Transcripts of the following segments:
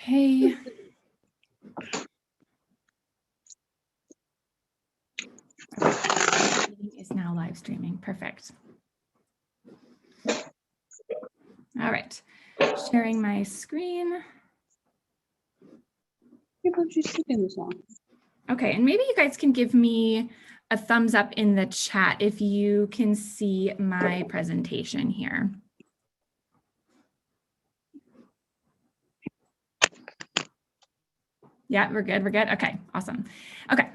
Okay. The meeting is now live streaming. Perfect. All right. Sharing my screen. Okay, and maybe you guys can give me a thumbs up in the chat if you can see my presentation here. Yeah, we're good. We're good. Okay, awesome. Okay.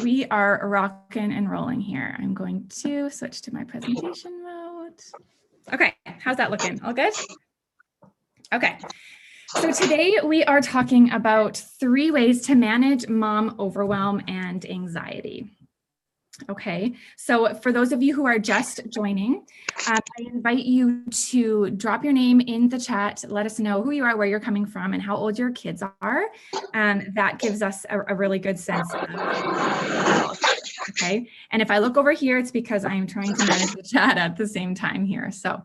We are rocking and rolling here. I'm going to switch to my presentation mode. Okay, how's that looking? All good? Okay. So today we are talking about 3 ways to manage mom overwhelm and anxiety. Okay, so for those of you who are just joining, I invite you to drop your name in the chat. Let us know who you are, where you're coming from, and how old your kids are. That gives us a really good sense of okay. And if I look over here, it's because I'm trying to manage the chat at the same time here. So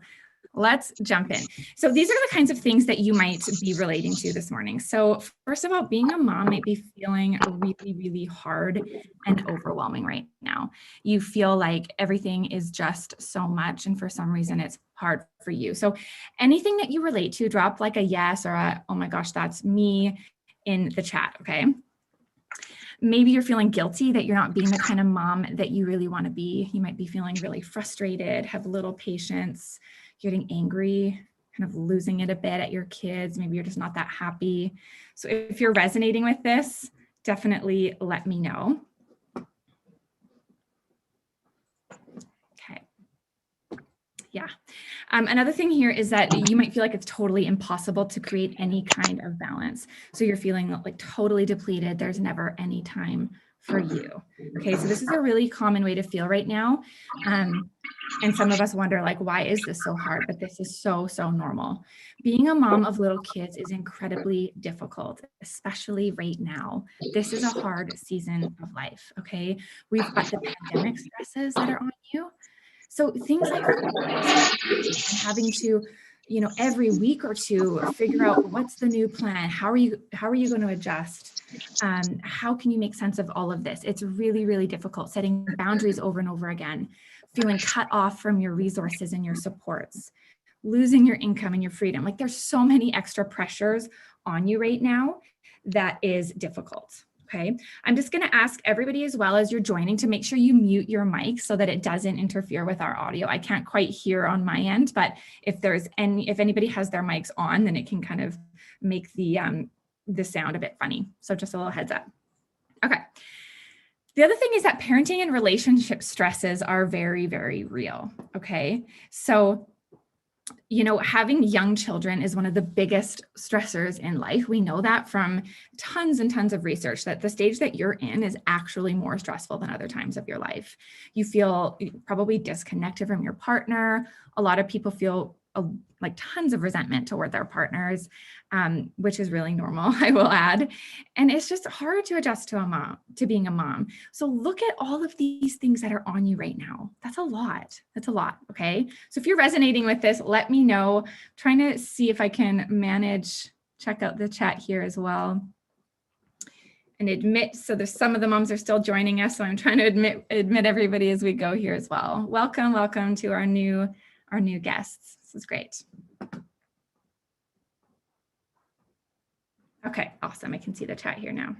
let's jump in. So these are the kinds of things that you might be relating to this morning. So first of all, being a mom might be feeling really, really hard and overwhelming right now. You feel like everything is just so much, and for some reason it's hard for you. So anything that you relate to, drop like a yes or a, oh my gosh, that's me in the chat, okay? Maybe you're feeling guilty that you're not being the kind of mom that you really want to be. You might be feeling really frustrated, have little patience, getting angry, kind of losing it a bit at your kids. Maybe you're just not that happy. So if you're resonating with this, definitely let me know. Okay. Yeah. Another thing here is that you might feel like it's totally impossible to create any kind of balance. So you're feeling like totally depleted. There's never any time for you. Okay, so this is a really common way to feel right now. And some of us wonder, like, why is this so hard? But this is so, so normal. Being a mom of little kids is incredibly difficult, especially right now. This is a hard season of life, okay? We've got the pandemic stresses that are on you. So things like having to, every week or two, figure out what's the new plan. How are you going to adjust? How can you make sense of all of this? It's really, really difficult, setting boundaries over and over again, feeling cut off from your resources and your supports, losing your income and your freedom. Like there's so many extra pressures on you right now that is difficult. Okay, I'm just going to ask everybody as well as you're joining to make sure you mute your mic so that it doesn't interfere with our audio. I can't quite hear on my end, but if anybody has their mics on, then it can kind of make the sound a bit funny. So just a little heads up. Okay. The other thing is that parenting and relationship stresses are very, very real. Okay, so having young children is one of the biggest stressors in life. We know that from tons and tons of research, that the stage that you're in is actually more stressful than other times of your life. You feel probably disconnected from your partner. A lot of people feel like tons of resentment toward their partners, which is really normal, I will add. And it's just hard to adjust to being a mom. So look at all of these things that are on you right now. That's a lot. That's a lot. Okay. So if you're resonating with this, let me know. I'm trying to see if I can check out the chat here as well. And admit, so there's some of the moms are still joining us. So I'm trying to admit everybody as we go here as well. Welcome to our new guests. This is great. Okay, awesome. I can see the chat here now.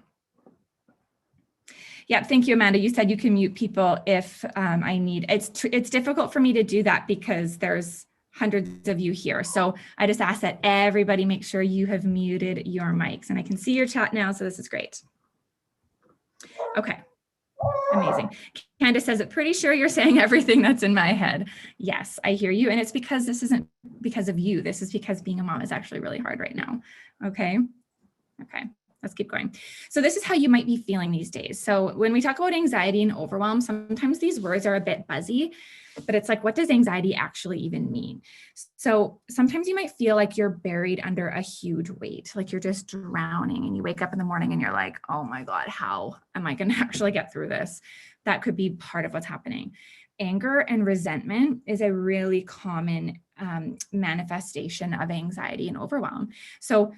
Yeah, thank you, Amanda. You said you can mute people if I need. It's difficult for me to do that because there's hundreds of you here. So I just ask that everybody make sure you have muted your mics, and I can see your chat now. So this is great. Okay. Amazing. Candace says, pretty sure you're saying everything that's in my head. Yes, I hear you. And it's because this isn't because of you. This is because being a mom is actually really hard right now. Okay. Okay. Let's keep going. So this is how you might be feeling these days. So when we talk about anxiety and overwhelm, sometimes these words are a bit buzzy, but it's like, what does anxiety actually even mean? So sometimes you might feel like you're buried under a huge weight, like you're just drowning, and you wake up in the morning and you're like, oh my God, how am I going to actually get through this? That could be part of what's happening. Anger and resentment is a really common manifestation of anxiety and overwhelm. So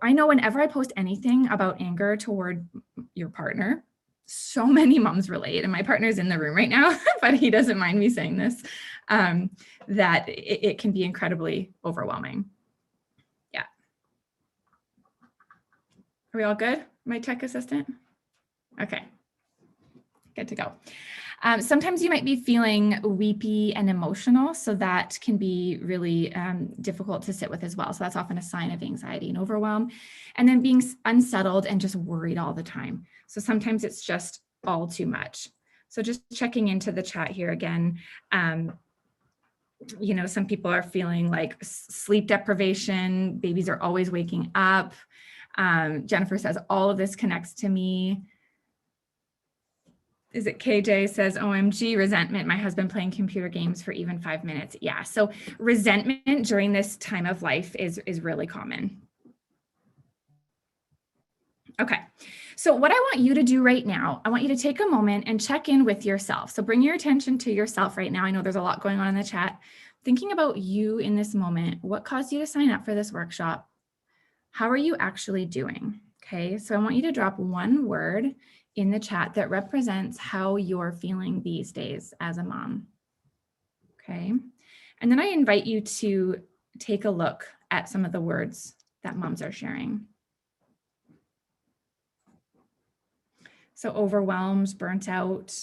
I know whenever I post anything about anger toward your partner, so many moms relate, and my partner's in the room right now, but he doesn't mind me saying this, that it can be incredibly overwhelming. Yeah. Are we all good? My tech assistant? Okay, good to go. Sometimes you might be feeling weepy and emotional, so that can be really difficult to sit with as well. So that's often a sign of anxiety and overwhelm. And then being unsettled and just worried all the time. So sometimes it's just all too much. So just checking into the chat here again, you know, some people are feeling like sleep deprivation, babies are always waking up. Jennifer says, all of this connects to me. Is it KJ says, OMG, resentment, my husband playing computer games for even 5 minutes. Yeah, so resentment during this time of life is really common. Okay, so what I want you to do right now, I want you to take a moment and check in with yourself. So bring your attention to yourself right now. I know there's a lot going on in the chat. Thinking about you in this moment, what caused you to sign up for this workshop? How are you actually doing? Okay, so I want you to drop one word in the chat that represents how you're feeling these days as a mom. Okay, and then I invite you to take a look at some of the words that moms are sharing. So overwhelmed, burnt out,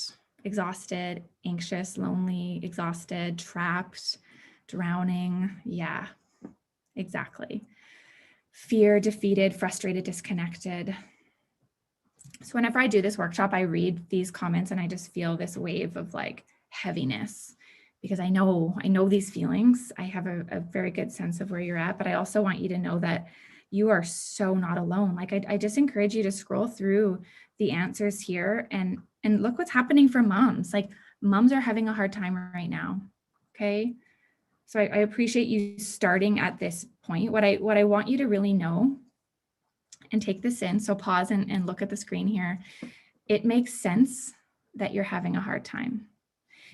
exhausted, anxious, lonely, exhausted, trapped, drowning. Yeah, exactly. Fear, defeated, frustrated, disconnected. So whenever I do this workshop, I read these comments and I just feel this wave of like heaviness, because I know these feelings. I have a very good sense of where you're at, but I also want you to know that you are so not alone. Like I just encourage you to scroll through the answers here and look what's happening for moms. Like moms are having a hard time right now. Okay. So I appreciate you starting at this point. What I want you to really know, and take this in, so pause and look at the screen here. It makes sense that you're having a hard time.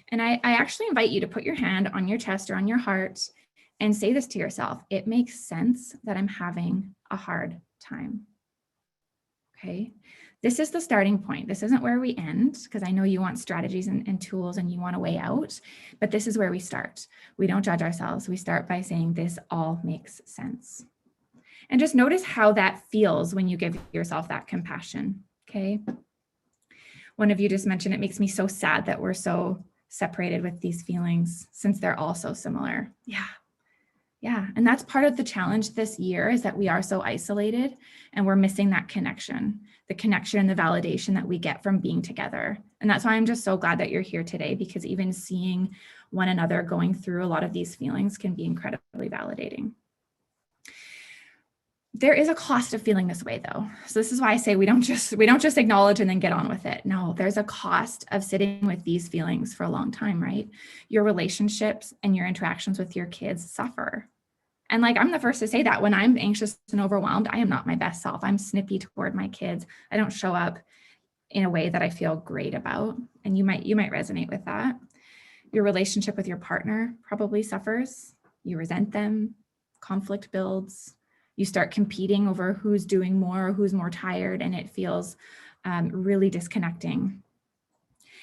And I actually invite you to put your hand on your chest or on your heart and say this to yourself. It makes sense that I'm having a hard time. Okay. This is the starting point. This isn't where we end, because I know you want strategies and tools and you want a way out, but this is where we start. We don't judge ourselves. We start by saying this all makes sense. And just notice how that feels when you give yourself that compassion, okay? One of you just mentioned, it makes me so sad that we're so separated with these feelings since they're all so similar. Yeah. And that's part of the challenge this year, is that we are so isolated and we're missing that connection, the connection and the validation that we get from being together. And that's why I'm just so glad that you're here today, because even seeing one another going through a lot of these feelings can be incredibly validating. There is a cost of feeling this way, though. So this is why I say we don't just acknowledge and then get on with it. No, there's a cost of sitting with these feelings for a long time, right? Your relationships and your interactions with your kids suffer. And like, I'm the first to say that when I'm anxious and overwhelmed, I am not my best self. I'm snippy toward my kids. I don't show up in a way that I feel great about. And you might resonate with that. Your relationship with your partner probably suffers. You resent them. Conflict builds. You start competing over who's doing more, who's more tired, and it feels really disconnecting.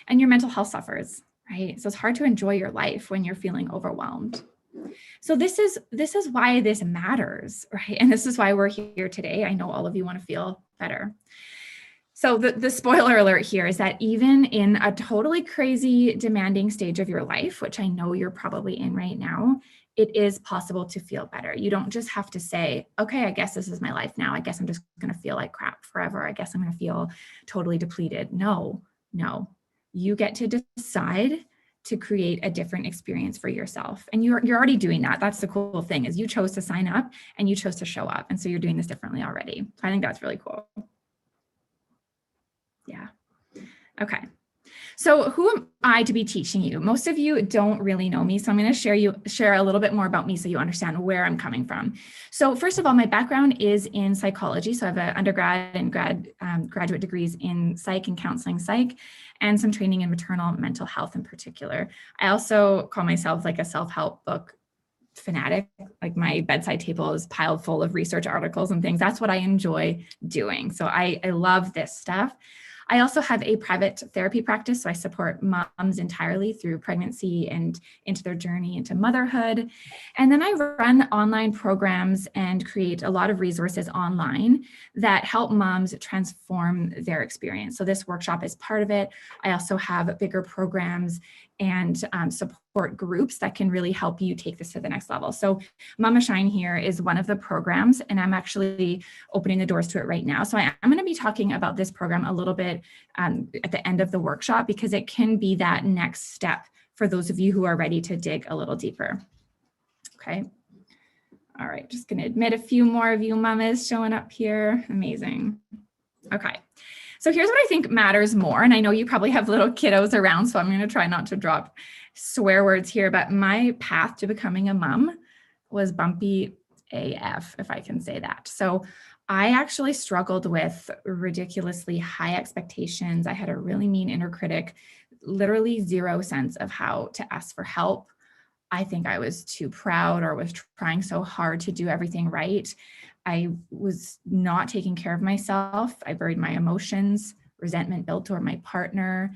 And your mental health suffers, right? So it's hard to enjoy your life when you're feeling overwhelmed. So this is why this matters, right? And this is why we're here today. I know all of you want to feel better. So the spoiler alert here is that even in a totally crazy, demanding stage of your life, which I know you're probably in right now, it is possible to feel better. You don't just have to say, okay, I guess this is my life now. I guess I'm just going to feel like crap forever. I guess I'm going to feel totally depleted. No. You get to decide to create a different experience for yourself. And you're already doing that. That's the cool thing, is you chose to sign up and you chose to show up. And so you're doing this differently already. So I think that's really cool. Yeah. Okay. So who am I to be teaching you? Most of you don't really know me, so I'm going to share a little bit more about me so you understand where I'm coming from. So first of all, my background is in psychology. So I have an undergrad and graduate degrees in psych and counseling psych, and some training in maternal mental health in particular. I also call myself like a self-help book fanatic. Like my bedside table is piled full of research articles and things. That's what I enjoy doing. So I love this stuff. I also have a private therapy practice. So I support moms entirely through pregnancy and into their journey into motherhood. And then I run online programs and create a lot of resources online that help moms transform their experience. So this workshop is part of it. I also have bigger programs and support groups that can really help you take this to the next level. So Mama Shine here is one of the programs, and I'm actually opening the doors to it right now. So I'm going to be talking about this program a little bit at the end of the workshop, because it can be that next step for those of you who are ready to dig a little deeper. Okay. All right, just going to admit a few more of you mamas showing up here. Amazing. Okay. So here's what I think matters more. And I know you probably have little kiddos around, so I'm going to try not to drop swear words here, but my path to becoming a mom was bumpy AF, if I can say that. So I actually struggled with ridiculously high expectations. I had a really mean inner critic, literally zero sense of how to ask for help. I think I was too proud or was trying so hard to do everything right. I was not taking care of myself. I buried my emotions, resentment built toward my partner.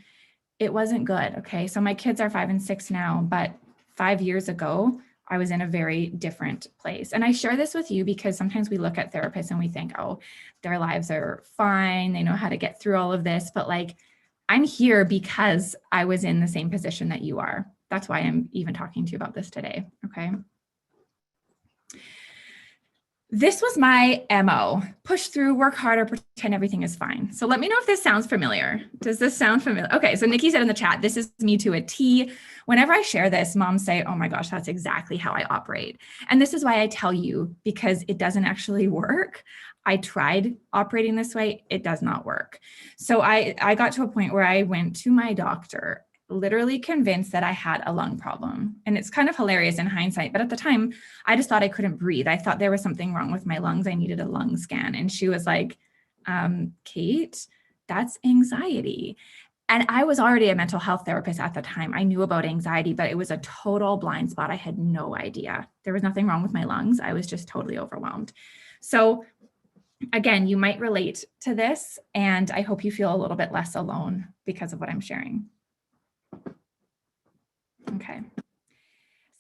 It wasn't good. Okay. So my kids are 5 and 6 now, but 5 years ago, I was in a very different place. And I share this with you because sometimes we look at therapists and we think, oh, their lives are fine. They know how to get through all of this. But like, I'm here because I was in the same position that you are. That's why I'm even talking to you about this today. Okay. This was my MO. Push through, work harder, pretend everything is fine. So let me know if this sounds familiar. Does this sound familiar? Okay, so Nikki said in the chat, this is me to a T. Whenever I share this, moms say, oh my gosh, that's exactly how I operate. And this is why I tell you, because it doesn't actually work. I tried operating this way. It does not work. So I got to a point where I went to my doctor, literally convinced that I had a lung problem. And it's kind of hilarious in hindsight, but at the time, I just thought I couldn't breathe. I thought there was something wrong with my lungs. I needed a lung scan. And she was like, Kate, that's anxiety. And I was already a mental health therapist at the time. I knew about anxiety, but it was a total blind spot. I had no idea. There was nothing wrong with my lungs. I was just totally overwhelmed. So again, you might relate to this, and I hope you feel a little bit less alone because of what I'm sharing. Okay.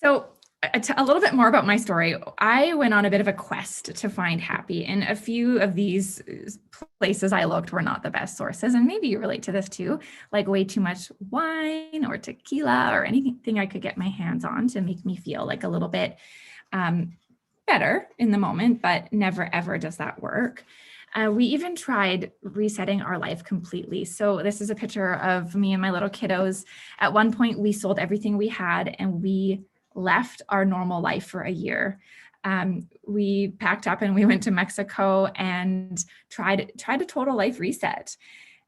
So a little bit more about my story. I went on a bit of a quest to find happy, and a few of these places I looked were not the best sources. And maybe you relate to this too, like way too much wine or tequila or anything I could get my hands on to make me feel like a little bit better in the moment, but never ever does that work. We even tried resetting our life completely. So this is a picture of me and my little kiddos. At one point, we sold everything we had and we left our normal life for a year. We packed up and we went to Mexico and tried a total life reset.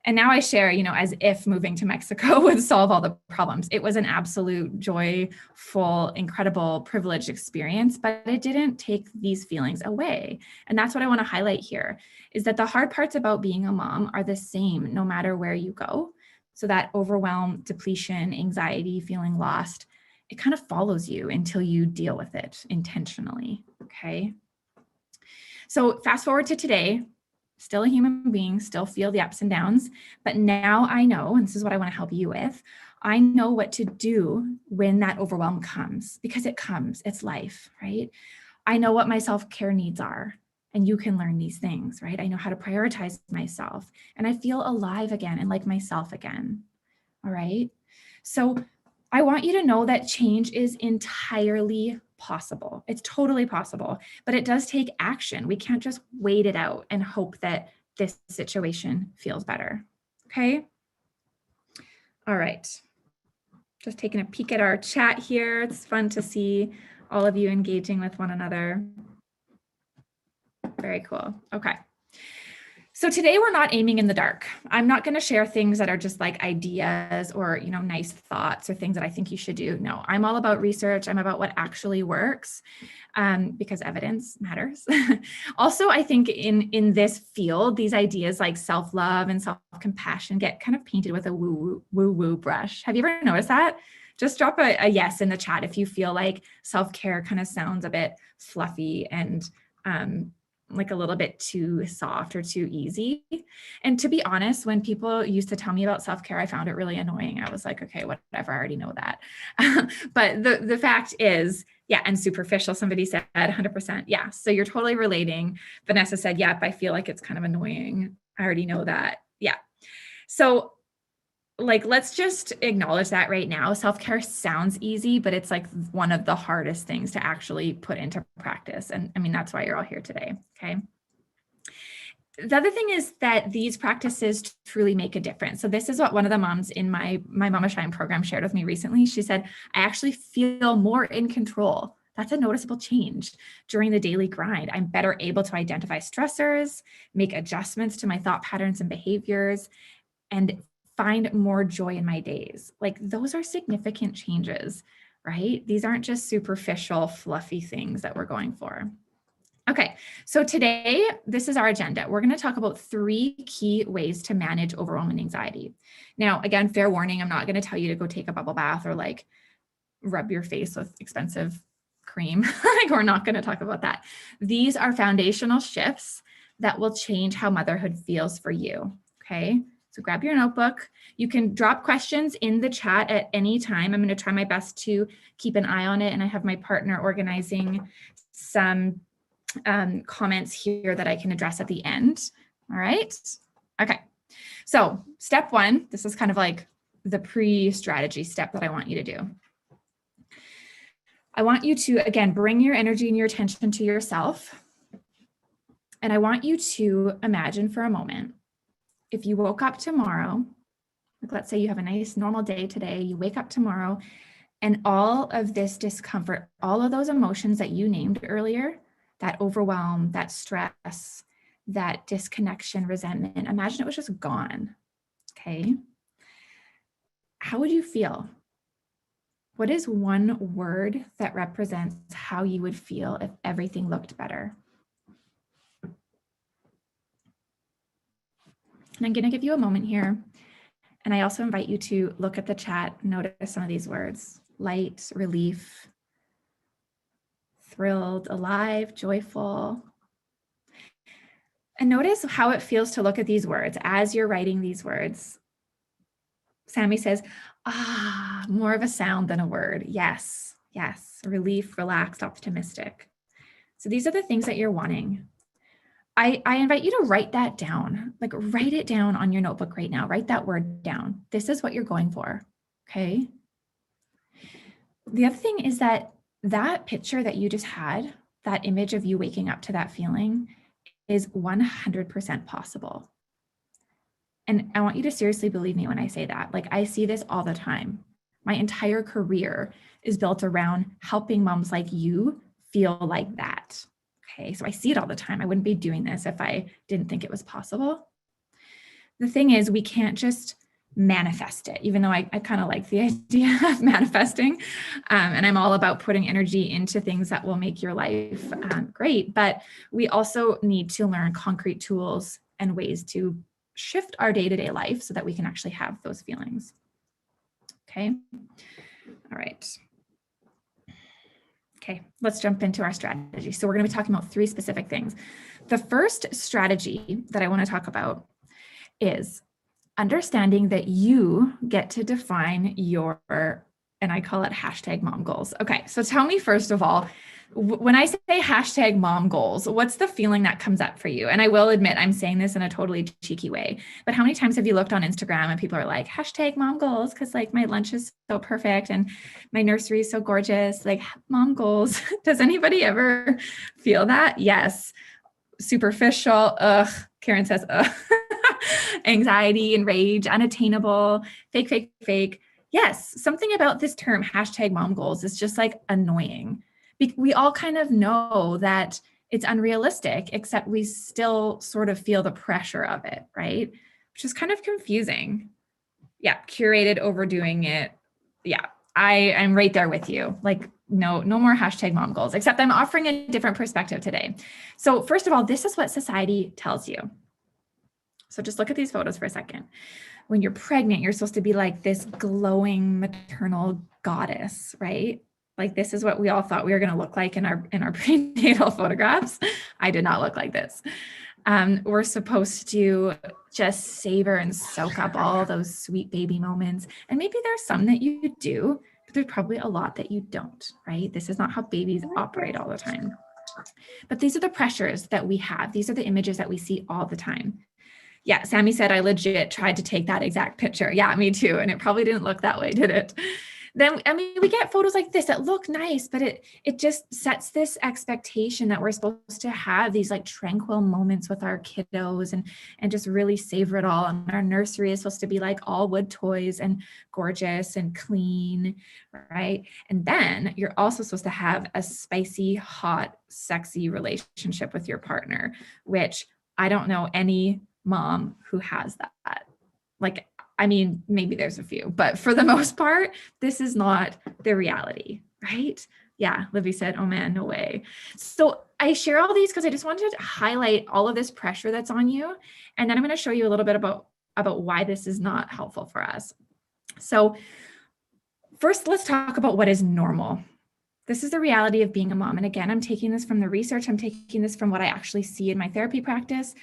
And now I share, as if moving to Mexico would solve all the problems. It was an absolute joyful, incredible, privileged experience, but it didn't take these feelings away. And that's what I want to highlight here, is that the hard parts about being a mom are the same no matter where you go. So that overwhelm, depletion, anxiety, feeling lost, it kind of follows you until you deal with it intentionally. Okay. So fast forward to today. Still a human being, still feel the ups and downs, but now I know, and this is what I want to help you with, I know what to do when that overwhelm comes, because it comes, it's life, right? I know what my self-care needs are, and you can learn these things, right? I know how to prioritize myself, and I feel alive again and like myself again, all right? So I want you to know that change is entirely possible. It's totally possible, but it does take action. We can't just wait it out and hope that this situation feels better. Okay. All right. Just taking a peek at our chat here. It's fun to see all of you engaging with one another. Very cool. Okay. So today we're not aiming in the dark. I'm not going to share things that are just like ideas or, nice thoughts or things that I think you should do. No, I'm all about research. I'm about what actually works, because evidence matters. Also, I think in this field, these ideas like self-love and self-compassion get kind of painted with a woo-woo brush. Have you ever noticed that? Just drop a yes in the chat if you feel like self-care kind of sounds a bit fluffy and like a little bit too soft or too easy. And to be honest, when people used to tell me about self-care, I found it really annoying. I was like, okay, whatever, I already know that. But the fact is, yeah, and superficial, somebody said 100%. Yeah, so you're totally relating. Vanessa said, yep, I feel like it's kind of annoying. I already know that. Yeah. So like, let's just acknowledge that right now. Self-care sounds easy, but it's like one of the hardest things to actually put into practice. And I mean, that's why you're all here today, okay? The other thing is that these practices truly make a difference. So this is what one of the moms in my Mama Shine program shared with me recently. She said, I actually feel more in control. That's a noticeable change during the daily grind. I'm better able to identify stressors, make adjustments to my thought patterns and behaviors, and find more joy in my days. Like, those are significant changes, right? These aren't just superficial, fluffy things that we're going for. Okay, so today, this is our agenda. We're going to talk about 3 key ways to manage overwhelm and anxiety. Now, again, fair warning, I'm not going to tell you to go take a bubble bath or like rub your face with expensive cream. Like, we're not going to talk about that. These are foundational shifts that will change how motherhood feels for you. Okay, so grab your notebook. You can drop questions in the chat at any time. I'm going to try my best to keep an eye on it. And I have my partner organizing some comments here that I can address at the end. All right. Okay. So step 1, this is kind of like the pre-strategy step that I want you to do. I want you to, again, bring your energy and your attention to yourself. And I want you to imagine for a moment, if you woke up tomorrow, like let's say you have a nice normal day today, you wake up tomorrow and all of this discomfort, all of those emotions that you named earlier, that overwhelm, that stress, that disconnection, resentment, imagine it was just gone, okay? How would you feel? What is one word that represents how you would feel if everything looked better? And I'm gonna give you a moment here. And I also invite you to look at the chat, notice some of these words: light, relief, thrilled, alive, joyful. And notice how it feels to look at these words as you're writing these words. Sammy says, more of a sound than a word. Yes, yes, relief, relaxed, optimistic. So these are the things that you're wanting. I invite you to write that down, like write it down on your notebook right now. Write that word down. This is what you're going for, okay? The other thing is that picture that you just had, that image of you waking up to that feeling, is 100% possible. And I want you to seriously believe me when I say that. Like, I see this all the time. My entire career is built around helping moms like you feel like that. Okay, so I see it all the time. I wouldn't be doing this if I didn't think it was possible. The thing is, we can't just manifest it, even though I kind of like the idea of manifesting. And I'm all about putting energy into things that will make your life great. But we also need to learn concrete tools and ways to shift our day-to-day life so that we can actually have those feelings. Okay. All right. Okay, let's jump into our strategy. So we're going to be talking about 3 specific things. The first strategy that I want to talk about is understanding that you get to define your, and I call it hashtag mom goals. Okay, so tell me first of all, when I say hashtag mom goals, what's the feeling that comes up for you? And I will admit, I'm saying this in a totally cheeky way, but how many times have you looked on Instagram and people are like, hashtag mom goals, because like my lunch is so perfect and my nursery is so gorgeous, like mom goals. Does anybody ever feel that? Yes. Superficial, Karen says, anxiety and rage, unattainable, fake, fake, fake. Yes, something about this term, hashtag mom goals, is just like annoying. We all kind of know that it's unrealistic, except we still sort of feel the pressure of it, right? Which is kind of confusing. Yeah, curated, overdoing it. Yeah, I'm right there with you. Like, no more hashtag mom goals, except I'm offering a different perspective today. So first of all, this is what society tells you. So just look at these photos for a second. when you're pregnant, you're supposed to be like this glowing maternal goddess, right? Like this is what we all thought we were going to look like in our prenatal photographs. I did not look like this. We're supposed to just savor and soak up all those sweet baby moments. And maybe there's some that you do, but there's probably a lot that you don't, right? This is not how babies operate all the time. But these are the pressures that we have. These are the images that we see all the time. Yeah, Sammy said, I legit tried to take that exact picture. Yeah, me too. And it probably didn't look that way, did it? Then, I mean, we get photos like this that look nice, but it just sets this expectation that we're supposed to have these like tranquil moments with our kiddos and just really savor it all. And our nursery is supposed to be like all wood toys and gorgeous and clean, right? And then you're also supposed to have a spicy, hot, sexy relationship with your partner, which I don't know any mom who has that. Like, I mean, maybe there's a few, but for the most part, this is not the reality, right? Yeah, Libby said, oh man, no way. So I share all these because I just wanted to highlight all of this pressure that's on you. And then I'm going to show you a little bit about why this is not helpful for us. So first, let's talk about what is normal. This is the reality of being a mom. And again, I'm taking this from the research. I'm taking this from what I actually see in my therapy practice.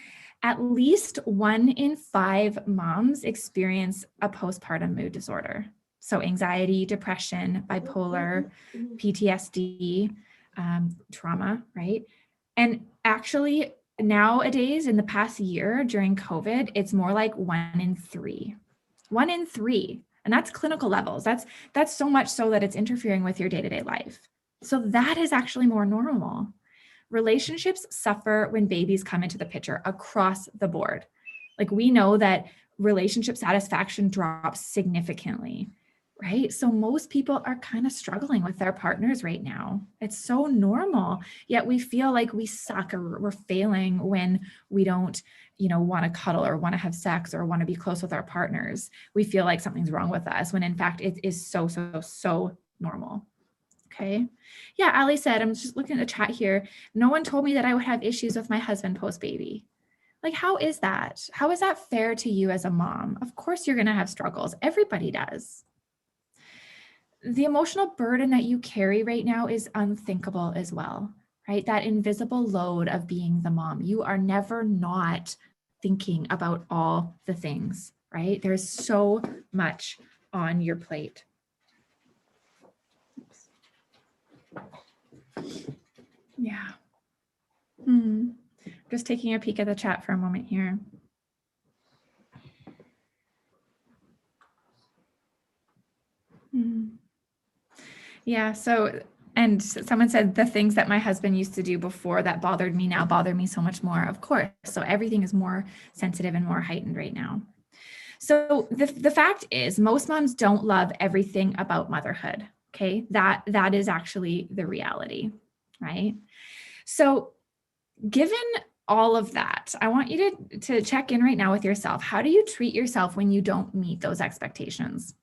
At least 1 in 5 moms experience a postpartum mood disorder. So anxiety, depression, bipolar, PTSD, trauma, right? And actually nowadays in the past year during COVID, it's more like 1 in 3. 1 in 3. And that's clinical levels. That's so much so that it's interfering with your day-to-day life. So that is actually more normal. Relationships suffer when babies come into the picture across the board. Like we know that relationship satisfaction drops significantly, right? So most people are kind of struggling with their partners right now. It's so normal, yet we feel like we suck or we're failing when we don't, want to cuddle or want to have sex or want to be close with our partners. We feel like something's wrong with us when in fact it is so normal. Okay. Yeah, Ali said, I'm just looking at the chat here. No one told me that I would have issues with my husband post-baby. Like, how is that? How is that fair to you as a mom? Of course, you're going to have struggles. Everybody does. The emotional burden that you carry right now is unthinkable as well, right? That invisible load of being the mom. You are never not thinking about all the things, right? There's so much on your plate. Yeah. Just taking a peek at the chat for a moment here. Yeah, so, and someone said the things that my husband used to do before that bothered me now bother me so much more, of course. So everything is more sensitive and more heightened right now. So the fact is most moms don't love everything about motherhood. Okay, that is actually the reality, right? So given all of that, I want you to check in right now with yourself. How do you treat yourself when you don't meet those expectations?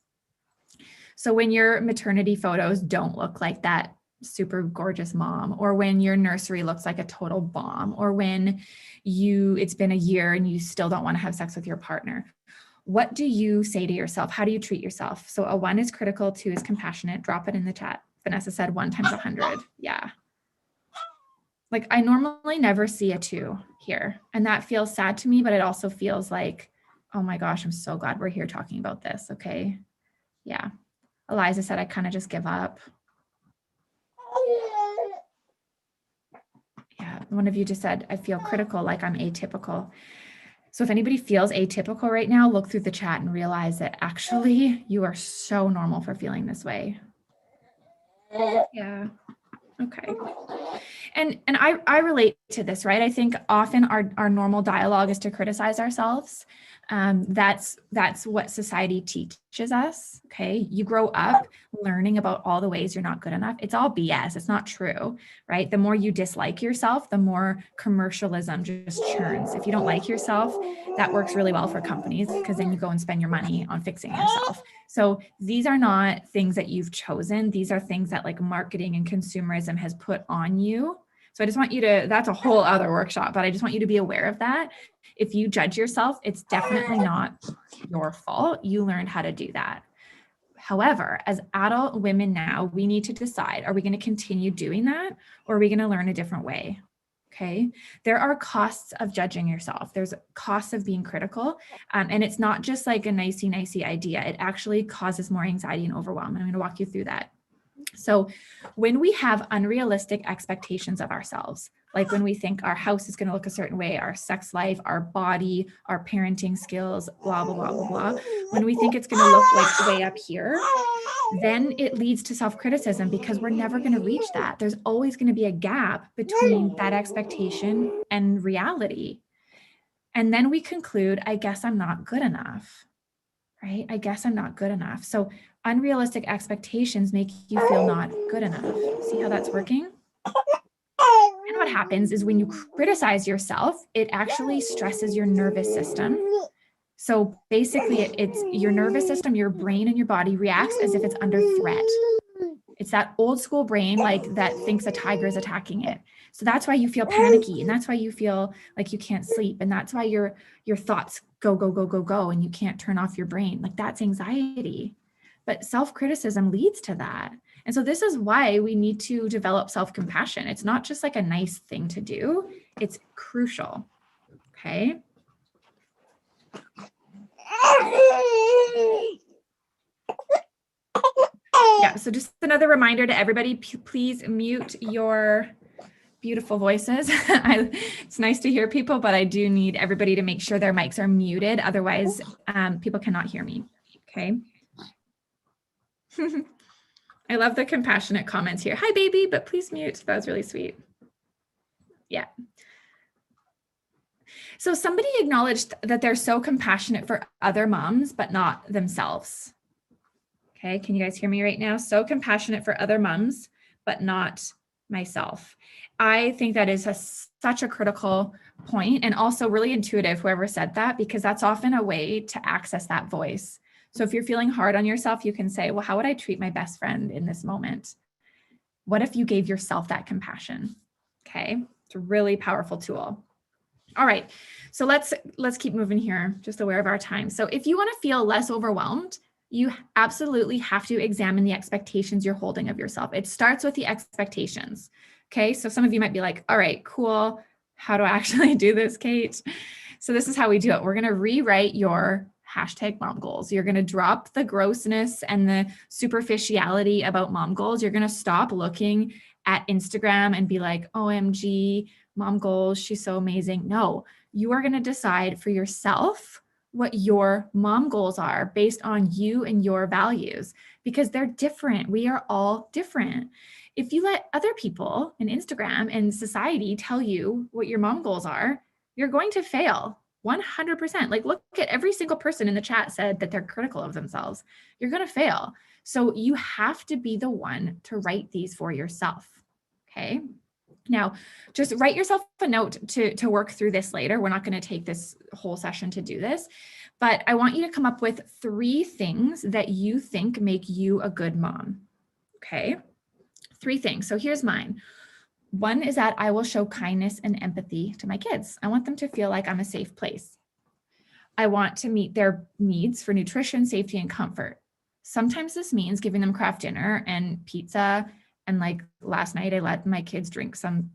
So when your maternity photos don't look like that super gorgeous mom, or when your nursery looks like a total bomb, or when it's been a year and you still don't want to have sex with your partner, what do you say to yourself? How do you treat yourself? So a 1 is critical, 2 is compassionate. Drop it in the chat. Vanessa said 1 times 100. Yeah. Like I normally never see a 2 here, and that feels sad to me, but it also feels like, oh my gosh, I'm so glad we're here talking about this. Okay. Yeah. Eliza said, I kind of just give up. Yeah. One of you just said, I feel critical, like I'm atypical. So if anybody feels atypical right now, look through the chat and realize that actually you are so normal for feeling this way. Yeah. Okay. And I relate to this, right? I think often our normal dialogue is to criticize ourselves. That's what society teaches us. Okay. You grow up learning about all the ways you're not good enough. It's all BS. It's not true, right? The more you dislike yourself, the more commercialism just churns. If you don't like yourself, that works really well for companies because then you go and spend your money on fixing yourself. So these are not things that you've chosen. These are things that like marketing and consumerism has put on you So I just want you to, that's a whole other workshop, but I just want you to be aware of that. If you judge yourself, it's definitely not your fault. You learned how to do that. However, as adult women now, we need to decide, are we going to continue doing that, or are we going to learn a different way? Okay. There are costs of judging yourself. There's costs of being critical. And it's not just like a nicey idea. It actually causes more anxiety and overwhelm. And I'm going to walk you through that. So when we have unrealistic expectations of ourselves, like when we think our house is going to look a certain way, our sex life, our body, our parenting skills, blah, blah, blah, blah, blah. When we think it's going to look like way up here, then it leads to self-criticism because we're never going to reach that. There's always going to be a gap between that expectation and reality. And then we conclude, I guess I'm not good enough, right? I guess I'm not good enough. So unrealistic expectations make you feel not good enough. See how that's working? And what happens is when you criticize yourself, it actually stresses your nervous system. So basically it's your nervous system, your brain and your body reacts as if it's under threat. It's that old school brain like that thinks a tiger is attacking it. So that's why you feel panicky, and that's why you feel like you can't sleep, and that's why your thoughts go and you can't turn off your brain. Like that's anxiety. But self-criticism leads to that. And so this is why we need to develop self-compassion. It's not just like a nice thing to do, it's crucial. Okay. Yeah, so just another reminder to everybody, please mute your beautiful voices. It's nice to hear people, but I do need everybody to make sure their mics are muted. Otherwise, people cannot hear me. Okay. I love the compassionate comments here. Hi, baby, but please mute. That was really sweet. Yeah. So somebody acknowledged that they're so compassionate for other moms, but not themselves. Okay, can you guys hear me right now? So compassionate for other moms, but not myself. I think that is such a critical point, and also really intuitive, whoever said that, because that's often a way to access that voice. So if you're feeling hard on yourself, you can say, well, how would I treat my best friend in this moment? What if you gave yourself that compassion? Okay, it's a really powerful tool. All right, so let's keep moving here, just aware of our time. So if you want to feel less overwhelmed, you absolutely have to examine the expectations you're holding of yourself. It starts with the expectations. Okay, so some of you might be like, all right, cool. How do I actually do this, Kate? So this is how we do it. We're going to rewrite your #mom goals. You're going to drop the grossness and the superficiality about mom goals. You're going to stop looking at Instagram and be like, OMG, mom goals, she's so amazing. No, you are going to decide for yourself what your mom goals are based on you and your values, because they're different. We are all different. If you let other people in Instagram and society tell you what your mom goals are, you're going to fail 100%. Like look at every single person in the chat said that they're critical of themselves. You're going to fail. So you have to be the one to write these for yourself. Okay. Now, just write yourself a note to work through this later. We're not going to take this whole session to do this, but I want you to come up with 3 things that you think make you a good mom. Okay. 3 things. So here's mine. 1 is that I will show kindness and empathy to my kids. I want them to feel like I'm a safe place. I want to meet their needs for nutrition, safety, and comfort. Sometimes this means giving them craft dinner and pizza. And like last night, I let my kids drink some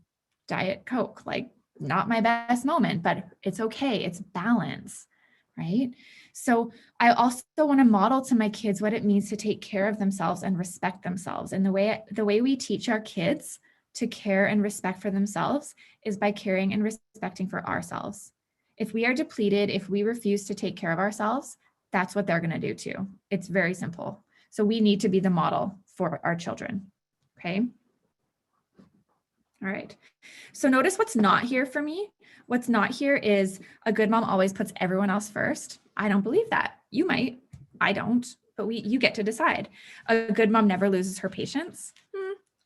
Diet Coke, like not my best moment, but it's okay. It's balance, right? So I also want to model to my kids what it means to take care of themselves and respect themselves. And the way we teach our kids to care and respect for themselves is by caring and respecting for ourselves. If we are depleted, if we refuse to take care of ourselves, that's what they're going to do too. It's very simple. So we need to be the model for our children. Okay. All right. So notice what's not here for me. What's not here is a good mom always puts everyone else first. I don't believe that. You might. I don't. But you get to decide. A good mom never loses her patience.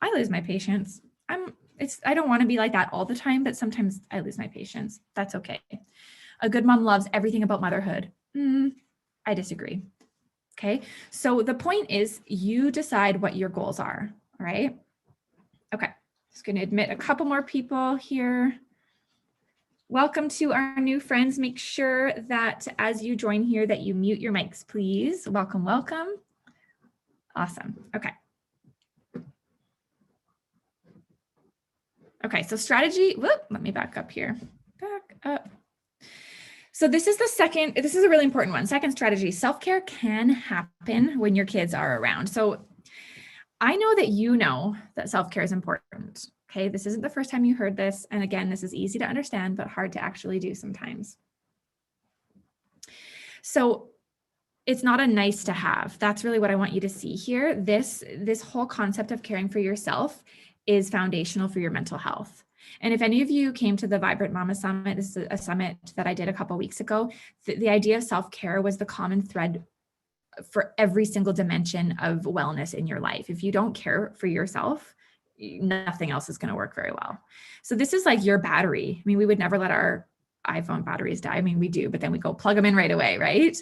I lose my patience. I don't want to be like that all the time, but sometimes I lose my patience. That's okay. A good mom loves everything about motherhood. I disagree. Okay. So the point is you decide what your goals are. All right. Okay. Just going to admit a couple more people here. Welcome to our new friends. Make sure that as you join here that you mute your mics, please. Welcome, welcome. Awesome. Okay. Okay, so strategy, let me back up here. Back up. So this is a really important one. Second strategy, self-care can happen when your kids are around. So I know that you know that self-care is important. Okay, this isn't the first time you heard this. And again, this is easy to understand, but hard to actually do sometimes. So it's not a nice to have. That's really what I want you to see here. This whole concept of caring for yourself is foundational for your mental health. And if any of you came to the Vibrant Mama Summit, this is a summit that I did a couple of weeks ago, the idea of self-care was the common thread for every single dimension of wellness in your life. If you don't care for yourself, nothing else is going to work very well. So this is like your battery. I mean, we would never let our iPhone batteries die. I mean, we do, but then we go plug them in right away, right?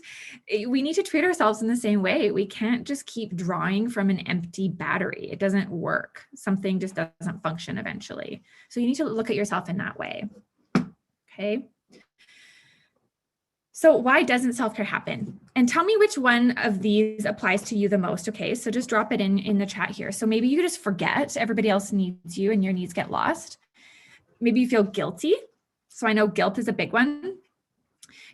We need to treat ourselves in the same way. We can't just keep drawing from an empty battery. It doesn't work. Something just doesn't function eventually. So you need to look at yourself in that way. Okay. So why doesn't self-care happen? And tell me which one of these applies to you the most. Okay. So just drop it in the chat here. So maybe you just forget everybody else needs you and your needs get lost. Maybe you feel guilty. So I know guilt is a big one.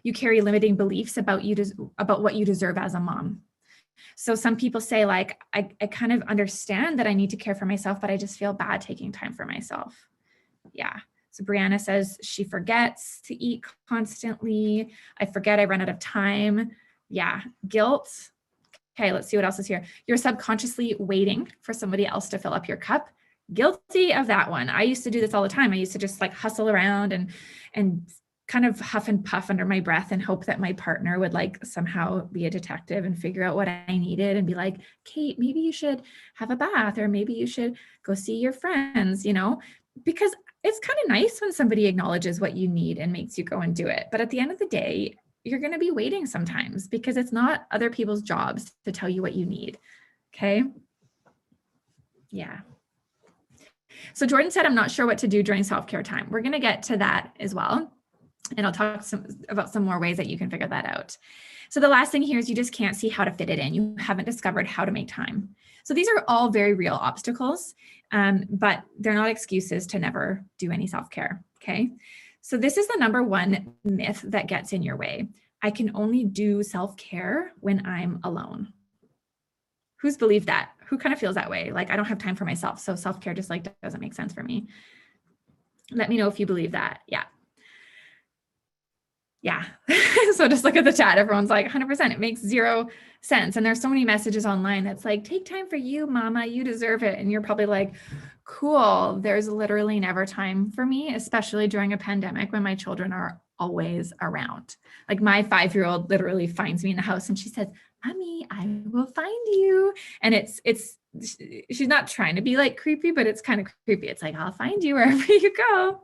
You carry limiting beliefs about what you deserve as a mom. So some people say like, I kind of understand that I need to care for myself, but I just feel bad taking time for myself. Yeah. So Brianna says she forgets to eat constantly. I forget I run out of time. Yeah. Guilt. Okay. Let's see what else is here. You're subconsciously waiting for somebody else to fill up your cup. Guilty of that one. I used to do this all the time. I used to just like hustle around and kind of huff and puff under my breath and hope that my partner would like somehow be a detective and figure out what I needed and be like, Kate, maybe you should have a bath, or maybe you should go see your friends, because it's kind of nice when somebody acknowledges what you need and makes you go and do it. But at the end of the day, you're going to be waiting sometimes because it's not other people's jobs to tell you what you need. Okay. Yeah. So Jordan said, I'm not sure what to do during self-care time. We're going to get to that as well. And I'll talk about some more ways that you can figure that out. So the last thing here is you just can't see how to fit it in. You haven't discovered how to make time. So these are all very real obstacles, but they're not excuses to never do any self-care. Okay. So this is the number one myth that gets in your way. I can only do self-care when I'm alone. Who's believed that? Who kind of feels that way? Like, I don't have time for myself. So self-care just like doesn't make sense for me. Let me know if you believe that. Yeah. Yeah. So just look at the chat. Everyone's like 100%. It makes zero sense. And there's so many messages online that's like, take time for you, mama, you deserve it. And you're probably like, cool. There's literally never time for me, especially during a pandemic when my children are always around. Like my 5-year-old literally finds me in the house and she says, Mommy, I will find you. And she's not trying to be like creepy, but it's kind of creepy. It's like, I'll find you wherever you go.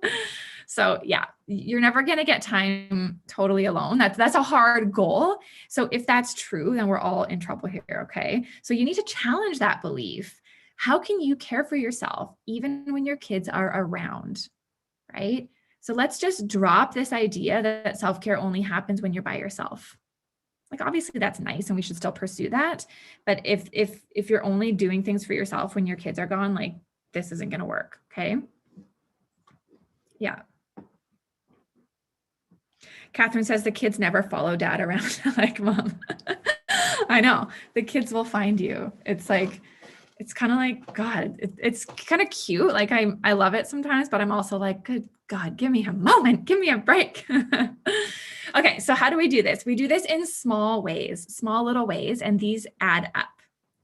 So yeah, you're never going to get time totally alone. That's a hard goal. So if that's true, then we're all in trouble here. Okay. So you need to challenge that belief. How can you care for yourself even when your kids are around? Right. So let's just drop this idea that self-care only happens when you're by yourself. Like, obviously that's nice and we should still pursue that. But if you're only doing things for yourself when your kids are gone, like this isn't going to work. Okay. Yeah. Catherine says the kids never follow dad around like mom. I know the kids will find you. It's like, it's kind of like, God, it's kind of cute. Like I love it sometimes, but I'm also like, good God, give me a moment, give me a break. Okay. So how do we do this? We do this in small ways, small little ways, and these add up.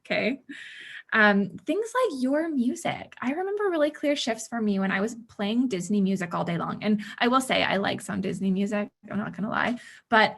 Okay. Things like your music. I remember really clear shifts for me when I was playing Disney music all day long. And I will say I like some Disney music, I'm not going to lie, but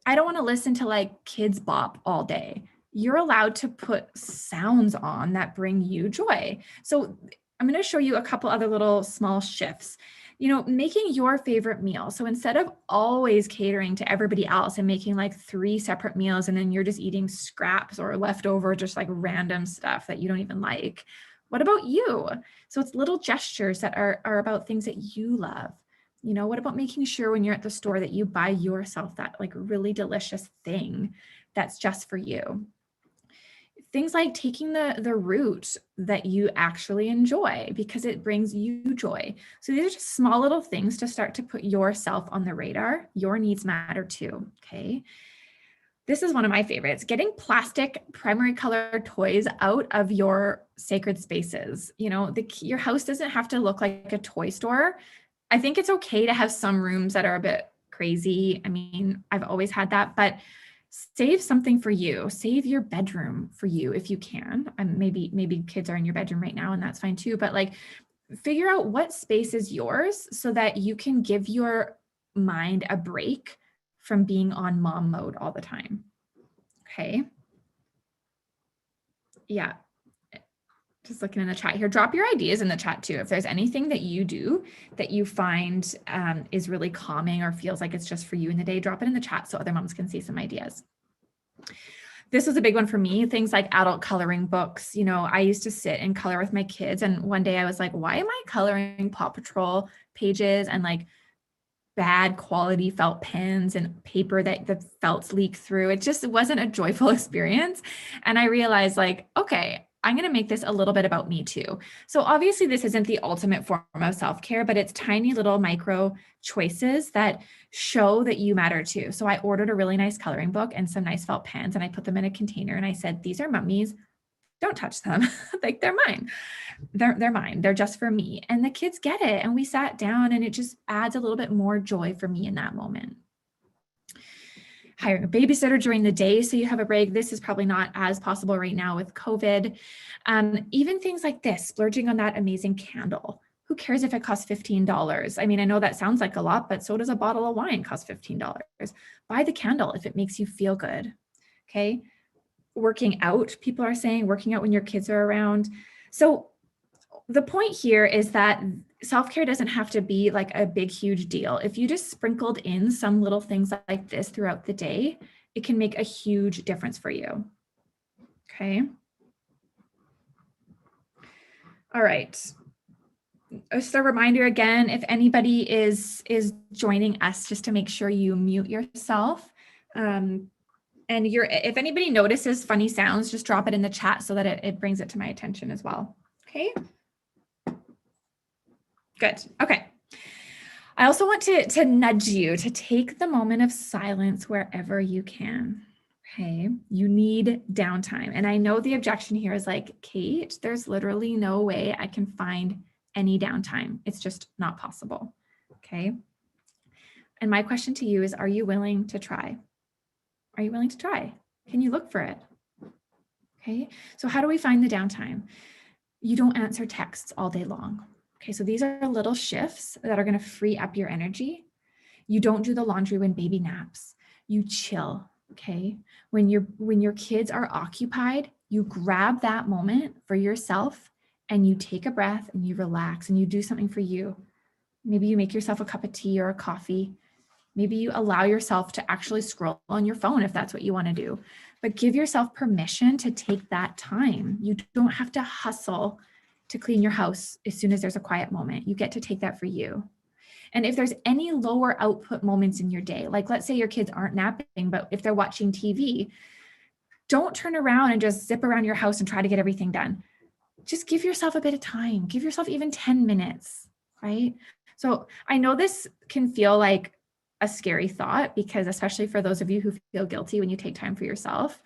I don't want to listen to like Kids Bop all day. You're allowed to put sounds on that bring you joy. So I'm going to show you a couple other little small shifts. Making your favorite meal. So instead of always catering to everybody else and making like 3 separate meals, and then you're just eating scraps or leftover, just like random stuff that you don't even like, What about you? So it's little gestures that are about things that you love. You know, what about making sure when you're at the store that you buy yourself that like really delicious thing that's just for you? Things like taking the route that you actually enjoy because it brings you joy. So these are just small little things to start to put yourself on the radar. Your needs matter too, okay? This is one of my favorites, getting plastic primary color toys out of your sacred spaces. You know, your house doesn't have to look like a toy store. I think it's okay to have some rooms that are a bit crazy. I mean, I've always had that, but save something for you. Save your bedroom for you if you can. Maybe kids are in your bedroom right now and that's fine too, but like figure out what space is yours so that you can give your mind a break from being on mom mode all the time. Okay. Yeah. Just looking in the chat here, drop your ideas in the chat too. If there's anything that you do that you find is really calming or feels like it's just for you in the day, drop it in the chat so other moms can see some ideas. This was a big one for me, things like adult coloring books. You know, I used to sit and color with my kids. And one day I was like, why am I coloring Paw Patrol pages and like bad quality felt pens and paper that the felts leak through? It wasn't a joyful experience. And I realized like, okay, I'm going to make this a little bit about me too. So obviously this isn't the ultimate form of self-care, but it's tiny little micro choices that show that you matter too. So I ordered a really nice coloring book and some nice felt pens and I put them in a container and I said, these are mummy's, don't touch them. Like they're mine. They're mine. They're just for me. And the kids get it. And we sat down and it just adds a little bit more joy for me in that moment. Hiring a babysitter during the day so you have a break. This is probably not as possible right now with COVID. Even things like this, splurging on that amazing candle. Who cares if it costs $15? I mean, I know that sounds like a lot, but so does a bottle of wine cost $15. Buy the candle if it makes you feel good. Okay. Working out, people are saying working out when your kids are around. So the point here is that self-care doesn't have to be like a big, huge deal. If you just sprinkled in some little things like this throughout the day, it can make a huge difference for you. Okay. All right. Just a reminder again, if anybody is joining us, just to make sure you mute yourself. And if anybody notices funny sounds, just drop it in the chat so that it brings it to my attention as well. Okay. Good. Okay. I also want to nudge you to take the moment of silence wherever you can. Okay. You need downtime. And I know the objection here is like, Kate, there's literally no way I can find any downtime. It's just not possible. Okay. And my question to you is, are you willing to try? Are you willing to try? Can you look for it? Okay. So how do we find the downtime? You don't answer texts all day long. Okay, so these are little shifts that are going to free up your energy. You don't do the laundry when baby naps. You chill, okay? When your kids are occupied, you grab that moment for yourself and you take a breath and you relax and you do something for you. Maybe you make yourself a cup of tea or a coffee. Maybe you allow yourself to actually scroll on your phone if that's what you want to do. But give yourself permission to take that time. You don't have to hustle to clean your house as soon as there's a quiet moment. You get to take that for you. And if there's any lower output moments in your day, like let's say your kids aren't napping, but if they're watching TV, don't turn around and just zip around your house and try to get everything done. Just give yourself a bit of time. Give yourself even 10 minutes, right? So I know this can feel like a scary thought because especially for those of you who feel guilty when you take time for yourself,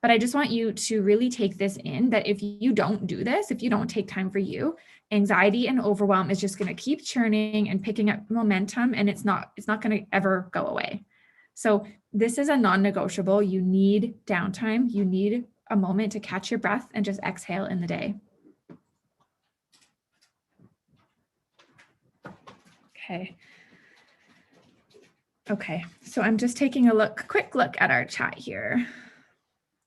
but I just want you to really take this in that if you don't do this, if you don't take time for you, anxiety and overwhelm is just going to keep churning and picking up momentum and it's not going to ever go away. So this is a non-negotiable. You need downtime. You need a moment to catch your breath and just exhale in the day. Okay, so I'm just taking a quick look at our chat here.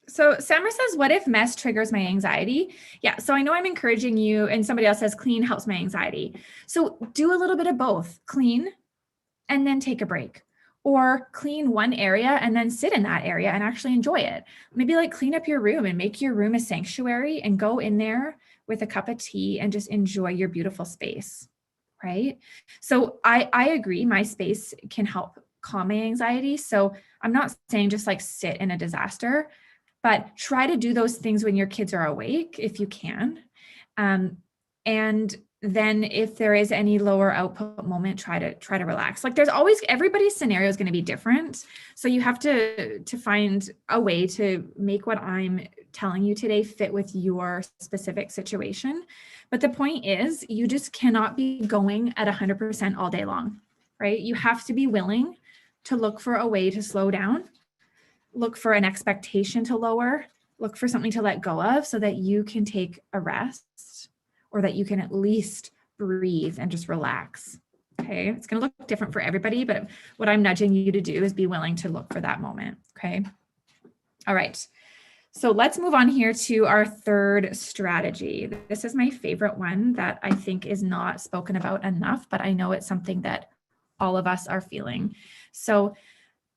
So Summer says, what if mess triggers my anxiety? Yeah, so I know I'm encouraging you and somebody else says clean helps my anxiety. So do a little bit of both, clean and then take a break. Or clean one area and then sit in that area and actually enjoy it. Maybe like clean up your room and make your room a sanctuary and go in there with a cup of tea and just enjoy your beautiful space, right? So I agree, my space can help calm my anxiety. So I'm not saying just like sit in a disaster, but try to do those things when your kids are awake if you can. And then if there is any lower output moment, try to relax. Like there's always, everybody's scenario is going to be different. So you have to find a way to make what I'm telling you today fit with your specific situation. But the point is, you just cannot be going at 100% all day long, right? You have to be willing to look for a way to slow down, look for an expectation to lower, look for something to let go of so that you can take a rest, or that you can at least breathe and just relax. Okay, it's going to look different for everybody, but what I'm nudging you to do is be willing to look for that moment. Okay. All right. So let's move on here to our third strategy. This is my favorite one that I think is not spoken about enough, but I know it's something that all of us are feeling. So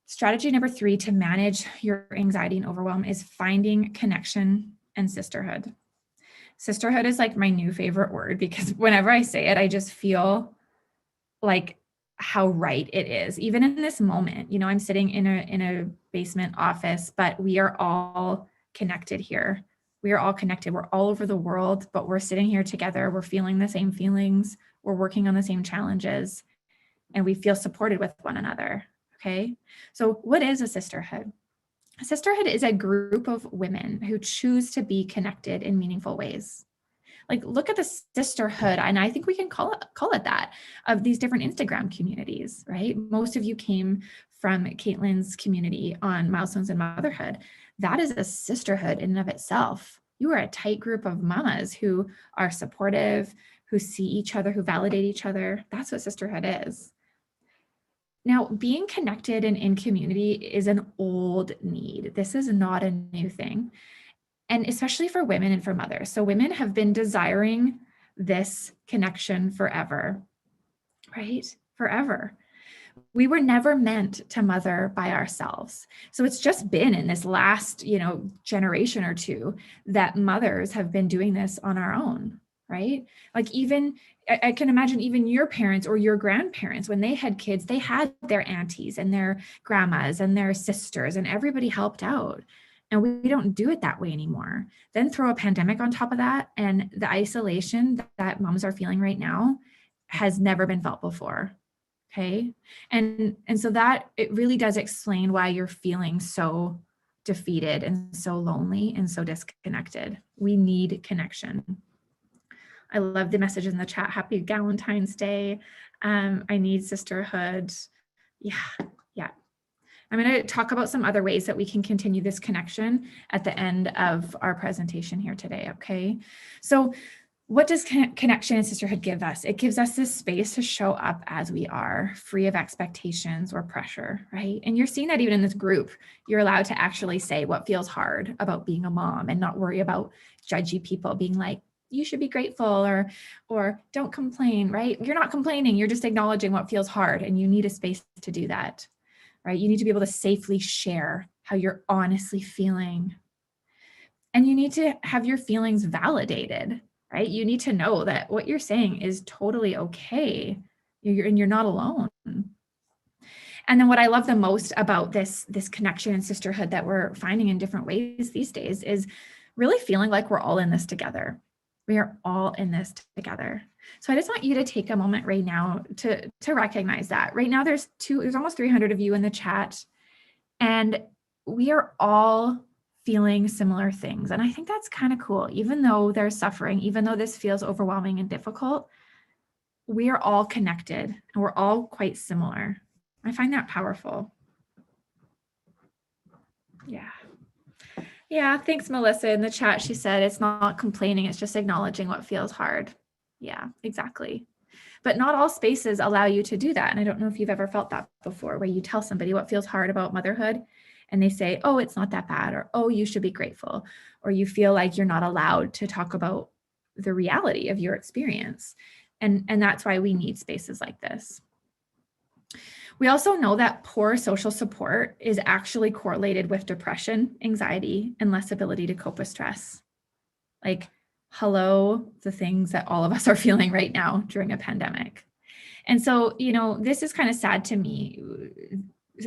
strategy number 3 to manage your anxiety and overwhelm is finding connection and sisterhood. Sisterhood is like my new favorite word because whenever I say it, I just feel like how right it is. Even in this moment, you know, I'm sitting in a basement office, but we are all connected here. We are all connected. We're all over the world, but we're sitting here together. We're feeling the same feelings. We're working on the same challenges, and we feel supported with one another. Okay. So what is a sisterhood? A sisterhood is a group of women who choose to be connected in meaningful ways. Like look at the sisterhood, and I think we can call it that, of these different Instagram communities, right? Most of you came from Caitlin's community on milestones and motherhood. That is a sisterhood in and of itself. You are a tight group of mamas who are supportive, who see each other, who validate each other. That's what sisterhood is. Now, being connected and in community is an old need. This is not a new thing. And especially for women and for mothers. So women have been desiring this connection forever, right? Forever. We were never meant to mother by ourselves. So it's just been in this last, generation or two that mothers have been doing this on our own, right? Like even, I can imagine even your parents or your grandparents, when they had kids, they had their aunties and their grandmas and their sisters, and everybody helped out. And we don't do it that way anymore. Then throw a pandemic on top of that, and the isolation that moms are feeling right now has never been felt before. Okay. And so that it really does explain why you're feeling so defeated and so lonely and so disconnected. We need connection. I love the message in the chat. Happy Valentine's Day. I need sisterhood. Yeah. I'm going to talk about some other ways that we can continue this connection at the end of our presentation here today. Okay. So what does connection and sisterhood give us? It gives us this space to show up as we are, free of expectations or pressure, right? And you're seeing that even in this group. You're allowed to actually say what feels hard about being a mom and not worry about judgy people being like, you should be grateful or don't complain, right? You're not complaining. You're just acknowledging what feels hard, and you need a space to do that, right? You need to be able to safely share how you're honestly feeling. And you need to have your feelings validated, right? You need to know that what you're saying is totally okay. You're not alone. And then what I love the most about this connection and sisterhood that we're finding in different ways these days is really feeling like we're all in this together. We are all in this together. So I just want you to take a moment right now to recognize that. Right now there's almost 300 of you in the chat, and we are all feeling similar things. And I think that's kind of cool. Even though there's suffering, even though this feels overwhelming and difficult, we are all connected and we're all quite similar. I find that powerful. Yeah, thanks, Melissa. In the chat, she said, it's not complaining, it's just acknowledging what feels hard. Yeah, exactly. But not all spaces allow you to do that. And I don't know if you've ever felt that before, where you tell somebody what feels hard about motherhood and they say, oh, it's not that bad, or, oh, you should be grateful, or you feel like you're not allowed to talk about the reality of your experience. And that's why we need spaces like this. We also know that poor social support is actually correlated with depression, anxiety, and less ability to cope with stress. Like, hello, the things that all of us are feeling right now during a pandemic. And so, this is kind of sad to me,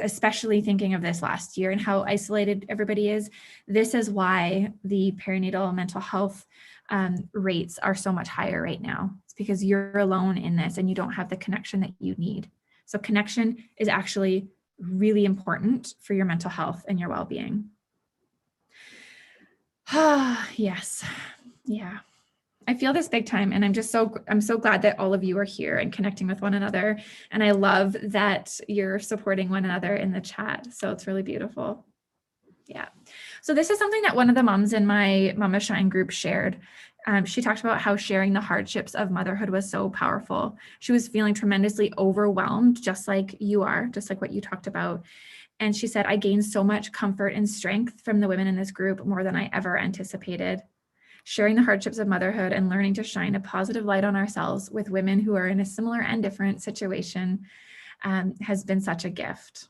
especially thinking of this last year and how isolated everybody is. This is why the perinatal mental health rates are so much higher right now. It's because you're alone in this and you don't have the connection that you need. So connection is actually really important for your mental health and your well-being. Yes. Yeah. I feel this big time, and I'm so glad that all of you are here and connecting with one another. And I love that you're supporting one another in the chat. So it's really beautiful. Yeah. So this is something that one of the moms in my Mama Shine group shared. She talked about how sharing the hardships of motherhood was so powerful. She was feeling tremendously overwhelmed, just like you are, just like what you talked about. And she said, I gained so much comfort and strength from the women in this group, more than I ever anticipated. Sharing the hardships of motherhood and learning to shine a positive light on ourselves with women who are in a similar and different situation has been such a gift.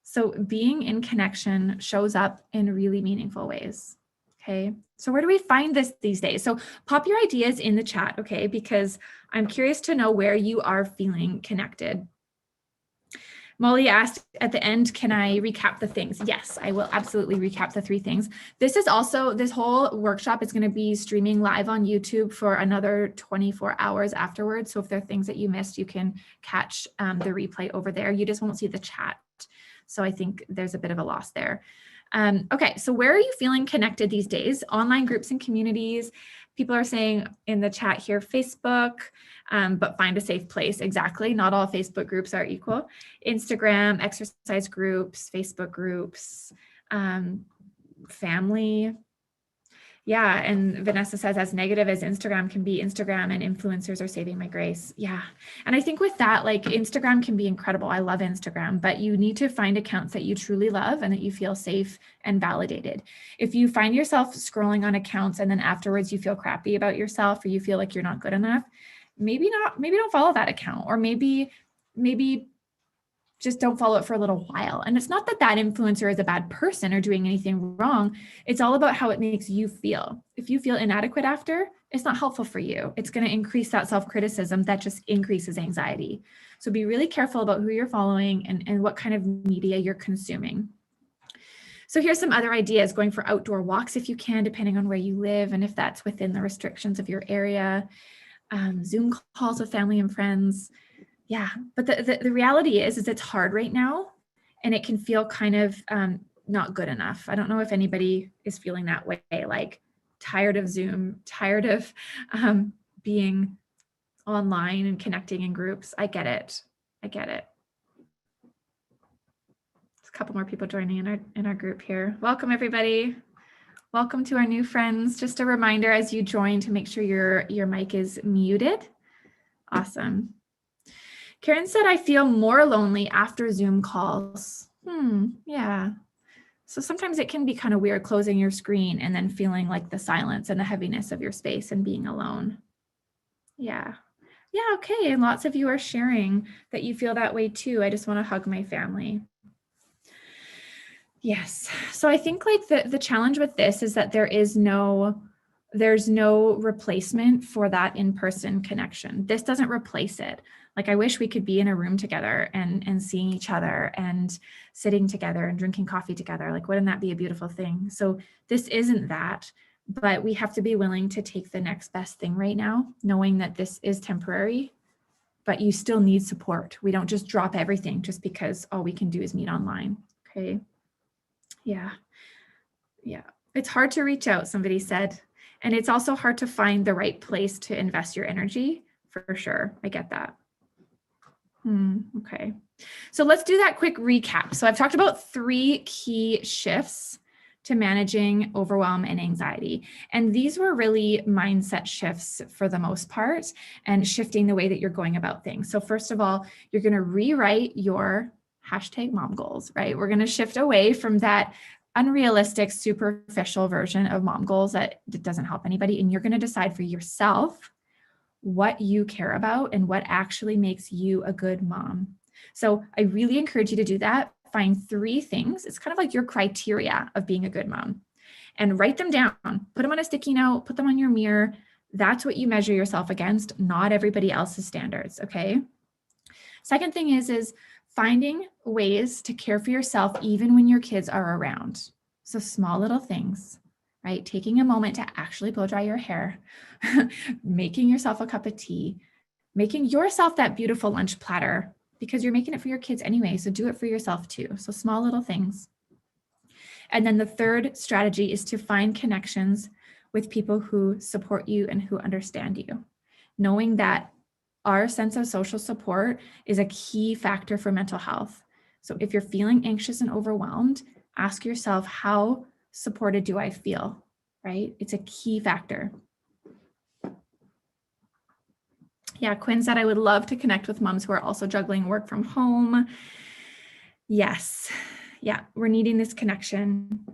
So being in connection shows up in really meaningful ways. Okay, so where do we find this these days? So pop your ideas in the chat, okay, because I'm curious to know where you are feeling connected. Molly asked at the end, can I recap the things? Yes, I will absolutely recap the 3 things. This whole workshop is going to be streaming live on YouTube for another 24 hours afterwards. So if there are things that you missed, you can catch the replay over there. You just won't see the chat. So I think there's a bit of a loss there. Okay, so where are you feeling connected these days? Online groups and communities. People are saying in the chat here, Facebook, but find a safe place. Exactly. Not all Facebook groups are equal. Instagram, exercise groups, Facebook groups, family. Yeah, and Vanessa says, as negative as Instagram can be, Instagram and influencers are saving my grace. Yeah, and I think with that, like Instagram can be incredible. I love Instagram, but you need to find accounts that you truly love and that you feel safe and validated. If you find yourself scrolling on accounts and then afterwards you feel crappy about yourself or you feel like you're not good enough, maybe don't follow that account, or maybe just don't follow it for a little while. And it's not that that influencer is a bad person or doing anything wrong. It's all about how it makes you feel. If you feel inadequate after, it's not helpful for you. It's going to increase that self-criticism that just increases anxiety. So be really careful about who you're following and what kind of media you're consuming. So here's some other ideas: going for outdoor walks if you can, depending on where you live and if that's within the restrictions of your area. Zoom calls with family and friends. Yeah, but the reality is it's hard right now, and it can feel kind of not good enough. I don't know if anybody is feeling that way, like tired of Zoom, tired of being online and connecting in groups. I get it. There's a couple more people joining in our group here. Welcome, everybody. Welcome to our new friends. Just a reminder as you join to make sure your mic is muted. Awesome. Karen said, I feel more lonely after Zoom calls. Yeah. So sometimes it can be kind of weird closing your screen and then feeling like the silence and the heaviness of your space and being alone. Yeah. Yeah, okay. And lots of you are sharing that you feel that way too. I just want to hug my family. Yes. So I think like the challenge with this is that there's no replacement for that in-person connection. This doesn't replace it. Like, I wish we could be in a room together and seeing each other and sitting together and drinking coffee together. Like, wouldn't that be a beautiful thing? So this isn't that, but we have to be willing to take the next best thing right now, knowing that this is temporary, but you still need support. We don't just drop everything just because all we can do is meet online. Okay. Yeah. Yeah. It's hard to reach out, somebody said. And it's also hard to find the right place to invest your energy, for sure. I get that. Okay. So let's do that quick recap. So I've talked about 3 key shifts to managing overwhelm and anxiety. And these were really mindset shifts for the most part, and shifting the way that you're going about things. So first of all, you're going to rewrite your #mom goals, right? We're going to shift away from that unrealistic, superficial version of mom goals that doesn't help anybody. And you're going to decide for yourself what you care about and what actually makes you a good mom. So I really encourage you to do that. Find 3 things. It's kind of like your criteria of being a good mom, and write them down, put them on a sticky note, put them on your mirror. That's what you measure yourself against, not everybody else's standards. Okay. Second thing is finding ways to care for yourself even when your kids are around. So small little things, right? Taking a moment to actually blow dry your hair, making yourself a cup of tea, making yourself that beautiful lunch platter, because you're making it for your kids anyway. So do it for yourself too. So small little things. And then the third strategy is to find connections with people who support you and who understand you. Knowing that our sense of social support is a key factor for mental health. So if you're feeling anxious and overwhelmed, ask yourself, how supported do I feel, right? It's a key factor. Yeah, Quinn said, I would love to connect with moms who are also juggling work from home. Yes. Yeah, we're needing this connection.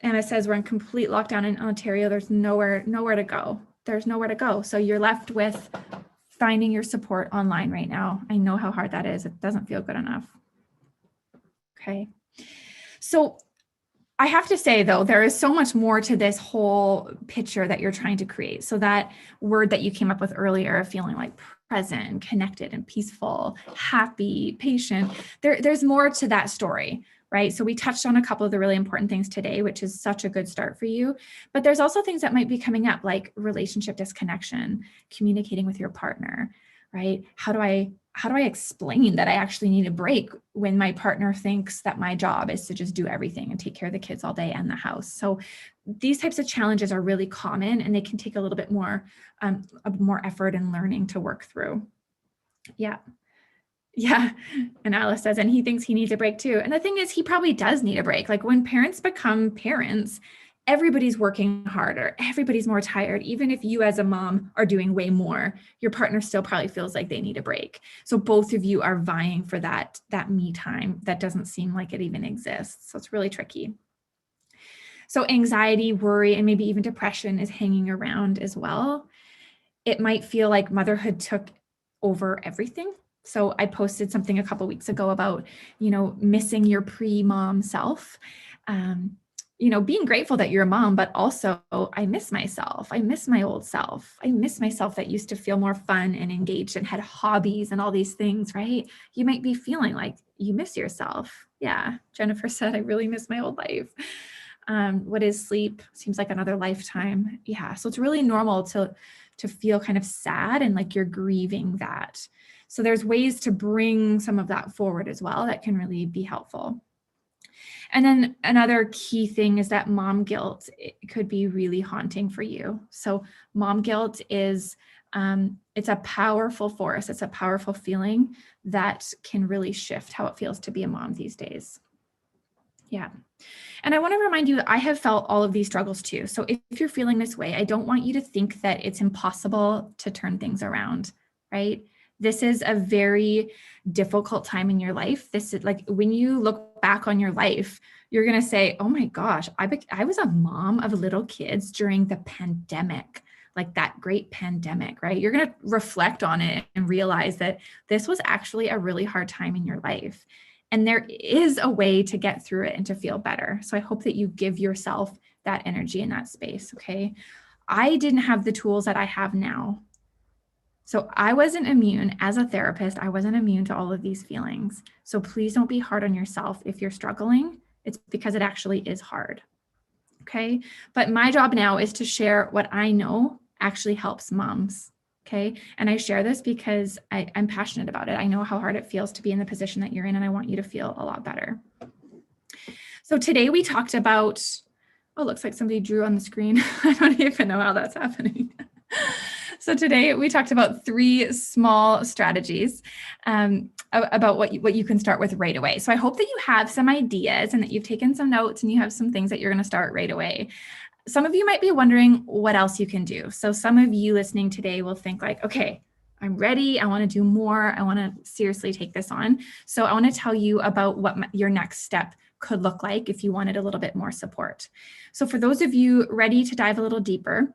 Emma says we're in complete lockdown in Ontario. There's nowhere to go. There's nowhere to go. So you're left with finding your support online right now. I know how hard that is. It doesn't feel good enough. Okay. So I have to say, though, there is so much more to this whole picture that you're trying to create. So that word that you came up with earlier, feeling like present, connected, and peaceful, happy, patient, there's more to that story, right? So we touched on a couple of the really important things today, which is such a good start for you. But there's also things that might be coming up, like relationship disconnection, communicating with your partner, right? How do I explain that I actually need a break when my partner thinks that my job is to just do everything and take care of the kids all day and the house? So these types of challenges are really common, and they can take a little bit more effort and learning to work through. Yeah. Yeah. And Alice says, and he thinks he needs a break too. And the thing is, he probably does need a break. Like when parents become parents, everybody's working harder. Everybody's more tired. Even if you as a mom are doing way more, your partner still probably feels like they need a break. So both of you are vying for that me time that doesn't seem like it even exists. So it's really tricky. So anxiety, worry, and maybe even depression is hanging around as well. It might feel like motherhood took over everything. So I posted something a couple of weeks ago about, missing your pre-mom self. Being grateful that you're a mom, but also I miss myself. I miss my old self. I miss myself that used to feel more fun and engaged and had hobbies and all these things, right? You might be feeling like you miss yourself. Yeah. Jennifer said, I really miss my old life. What is sleep? Seems like another lifetime. Yeah. So it's really normal to feel kind of sad and like you're grieving that. So there's ways to bring some of that forward as well that can really be helpful. And then another key thing is that mom guilt, it could be really haunting for you. So mom guilt is, it's a powerful force. It's a powerful feeling that can really shift how it feels to be a mom these days. Yeah. And I want to remind you that I have felt all of these struggles too. So if you're feeling this way, I don't want you to think that it's impossible to turn things around, right? This is a very difficult time in your life. This is like when you look back on your life, you're going to say, oh my gosh, I was a mom of little kids during the pandemic, like that great pandemic, right? You're going to reflect on it and realize that this was actually a really hard time in your life. And there is a way to get through it and to feel better. So I hope that you give yourself that energy in that space, okay? I didn't have the tools that I have now. So I wasn't immune as a therapist. I wasn't immune to all of these feelings. So please don't be hard on yourself if you're struggling. It's because it actually is hard, okay? But my job now is to share what I know actually helps moms. Okay. And I share this because I'm passionate about it. I know how hard it feels to be in the position that you're in, and I want you to feel a lot better. So today we talked about, oh, looks like somebody drew on the screen. I don't even know how that's happening. So today we talked about 3 small strategies about what you can start with right away. So I hope that you have some ideas and that you've taken some notes and you have some things that you're going to start right away. Some of you might be wondering what else you can do. So some of you listening today will think like, okay, I'm ready. I want to do more. I want to seriously take this on. So I want to tell you about what your next step could look like if you wanted a little bit more support. So for those of you ready to dive a little deeper,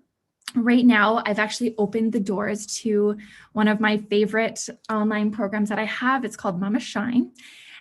Right now, I've actually opened the doors to one of my favorite online programs that I have. It's called Mama Shine.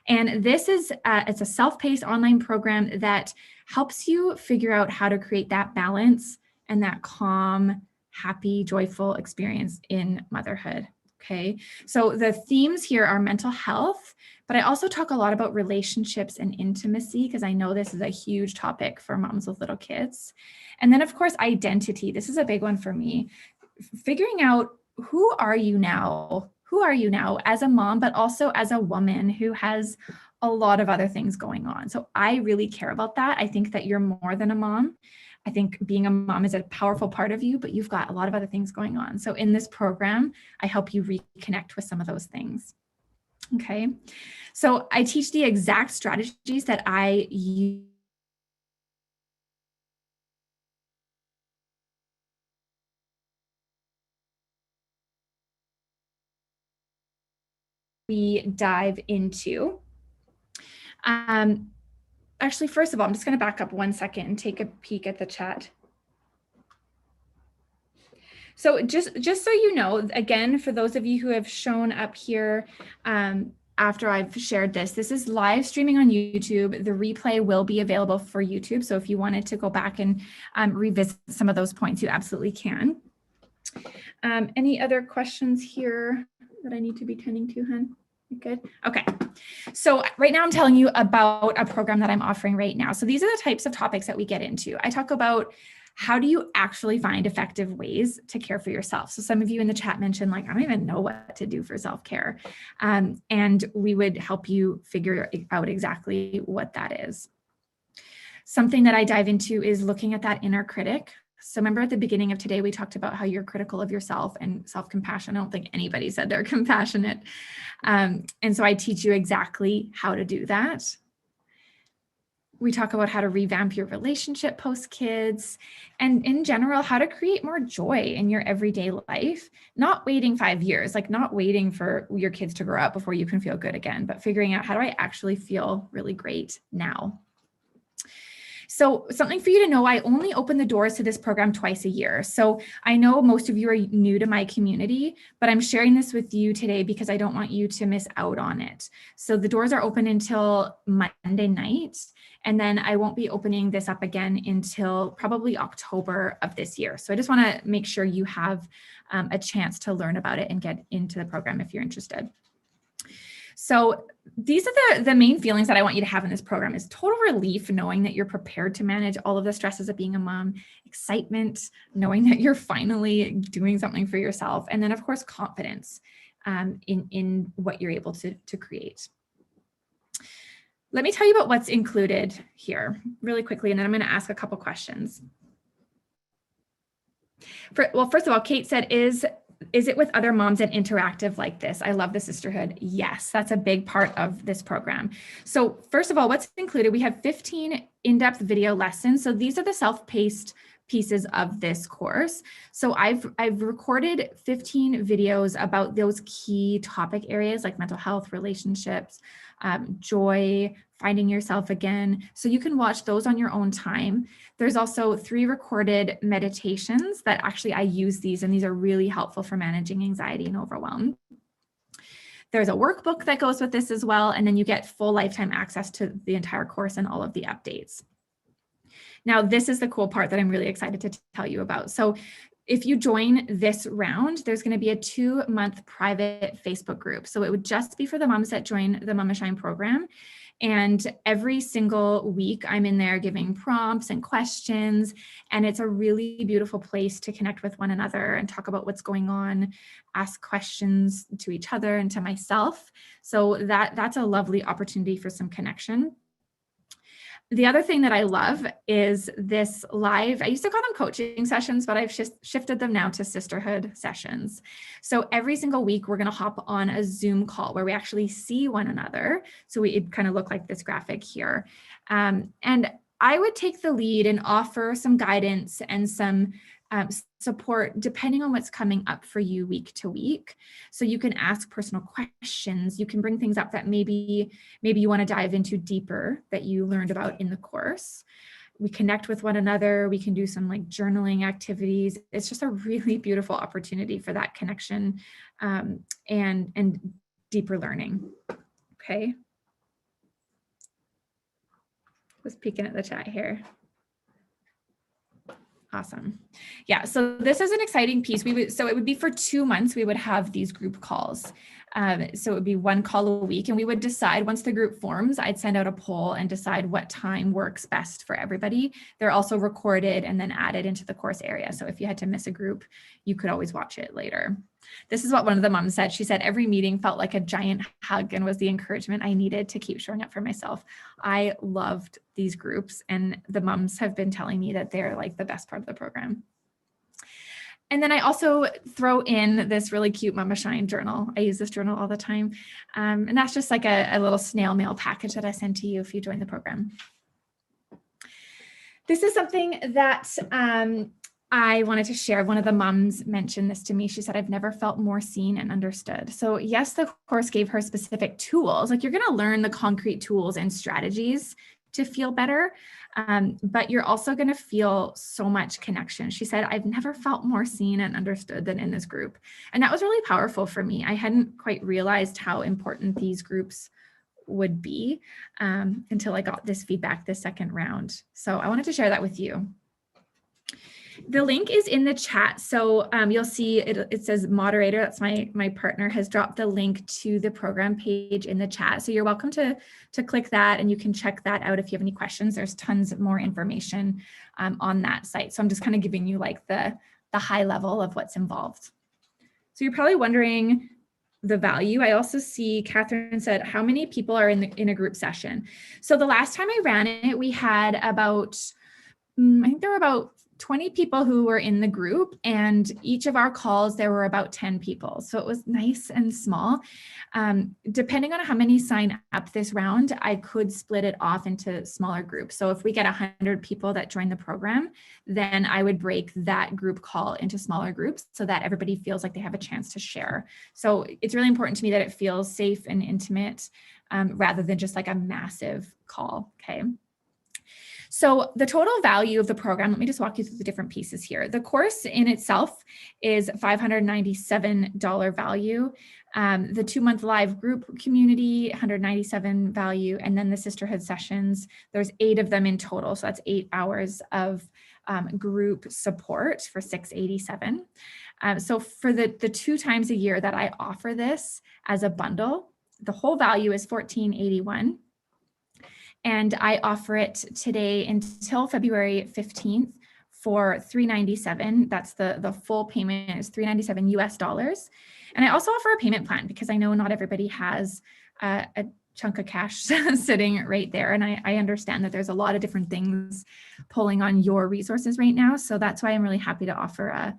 And this is, it's a self-paced online program that helps you figure out how to create that balance and that calm, happy, joyful experience in motherhood. Okay, so the themes here are mental health, but I also talk a lot about relationships and intimacy because I know this is a huge topic for moms with little kids. And then, of course, identity. This is a big one for me. Figuring out who are you now? Who are you now as a mom, but also as a woman who has a lot of other things going on. So I really care about that. I think that you're more than a mom. I think being a mom is a powerful part of you, but you've got a lot of other things going on. So in this program, I help you reconnect with some of those things. Okay. So I teach the exact strategies that I use. We dive into. Actually, first of all, I'm just going to back up 1 second and take a peek at the chat. So just so you know, again, for those of you who have shown up here after I've shared this, this is live streaming on YouTube. The replay will be available for YouTube. So if you wanted to go back and revisit some of those points, you absolutely can. Any other questions here that I need to be tending to, hun? Good. Okay. So right now I'm telling you about a program that I'm offering right now. So these are the types of topics that we get into. I talk about how do you actually find effective ways to care for yourself? So some of you in the chat mentioned, like, I don't even know what to do for self-care. And we would help you figure out exactly what that is. Something that I dive into is looking at that inner critic. So remember at the beginning of today, we talked about how you're critical of yourself and self-compassion. I don't think anybody said they're compassionate. And so I teach you exactly how to do that. We talk about how to revamp your relationship post-kids, and in general, how to create more joy in your everyday life, not waiting 5 years, like not waiting for your kids to grow up before you can feel good again, but figuring out how do I actually feel really great now. So something for you to know, I only open the doors to this program twice a year. So I know most of you are new to my community, but I'm sharing this with you today because I don't want you to miss out on it. So the doors are open until Monday night, and then I won't be opening this up again until probably October of this year. So I just want to make sure you have a chance to learn about it and get into the program if you're interested. So these are the main feelings that I want you to have in this program is total relief, knowing that you're prepared to manage all of the stresses of being a mom, excitement, knowing that you're finally doing something for yourself, and then of course, confidence in what you're able to create. Let me tell you about what's included here really quickly, and then I'm going to ask a couple questions. Well, first of all, Kate said, is it with other moms and interactive like this? I love the sisterhood. Yes, that's a big part of this program. So first of all, what's included? We have 15 in-depth video lessons. So these are the self-paced pieces of this course. So I've recorded 15 videos about those key topic areas like mental health, relationships, joy, finding yourself again. So you can watch those on your own time. There's also 3 recorded meditations that actually I use these, and these are really helpful for managing anxiety and overwhelm. There's a workbook that goes with this as well, and then you get full lifetime access to the entire course and all of the updates. Now, this is the cool part that I'm really excited to tell you about. So if you join this round, there's going to be a 2-month private Facebook group. So it would just be for the moms that join the Mama Shine program. And every single week I'm in there giving prompts and questions. And it's a really beautiful place to connect with one another and talk about what's going on, ask questions to each other and to myself. So that's a lovely opportunity for some connection. The other thing that I love is this live, I used to call them coaching sessions, but I've shifted them now to sisterhood sessions. So every single week, we're going to hop on a Zoom call where we actually see one another. So it kind of look like this graphic here. And I would take the lead and offer some guidance and some support depending on what's coming up for you week to week. So you can ask personal questions. You can bring things up that maybe you want to dive into deeper that you learned about in the course. we connect with one another. We can do some like journaling activities. It's just a really beautiful opportunity for that connection and deeper learning. Okay. Just peeking at the chat here. Awesome. Yeah, so this is an exciting piece. So it would be for 2 months, we would have these group calls. So it would be 1 call a week, and we would decide once the group forms, I'd send out a poll and decide what time works best for everybody. They're also recorded and then added into the course area. So if you had to miss a group, you could always watch it later. This is what one of the moms said. She said, every meeting felt like a giant hug and was the encouragement I needed to keep showing up for myself. I loved these groups, and the moms have been telling me that they're like the best part of the program. And then I also throw in this really cute Mama Shine journal. I use this journal all the time. And that's just like a little snail mail package that I send to you if you join the program. This is something that I wanted to share. One of the moms mentioned this to me. She said, I've never felt more seen and understood. So yes, the course gave her specific tools. Like, you're going to learn the concrete tools and strategies to feel better, but you're also going to feel so much connection. She said, I've never felt more seen and understood than in this group. And that was really powerful for me. I hadn't quite realized how important these groups would be until I got this feedback this second round. So I wanted to share that with you. The link is in the chat. So you'll see it says moderator. That's my partner has dropped the link to the program page in the chat. So you're welcome to click that, and you can check that out if you have any questions. There's tons more information on that site. So I'm just kind of giving you like the high level of what's involved. So you're probably wondering the value. I also see Catherine said, how many people are in a group session? So the last time I ran it, we had about, I think there were about 20 people who were in the group, and each of our calls, there were about 10 people. So it was nice and small. Depending on how many sign up this round, I could split it off into smaller groups. So if we get 100 people that join the program, then I would break that group call into smaller groups so that everybody feels like they have a chance to share. So it's really important to me that it feels safe and intimate rather than just like a massive call, okay? So the total value of the program, let me just walk you through the different pieces here. The course in itself is $597 value. The 2-month live group community, $197 value. And then the sisterhood sessions, there's 8 of them in total. So that's 8 hours of group support for $687. So for the 2 times a year that I offer this as a bundle, the whole value is $1,481. And I offer it today until February 15th for $397. That's the full payment is $397 US. And I also offer a payment plan because I know not everybody has a chunk of cash sitting right there. And I understand that there's a lot of different things pulling on your resources right now. So that's why I'm really happy to offer a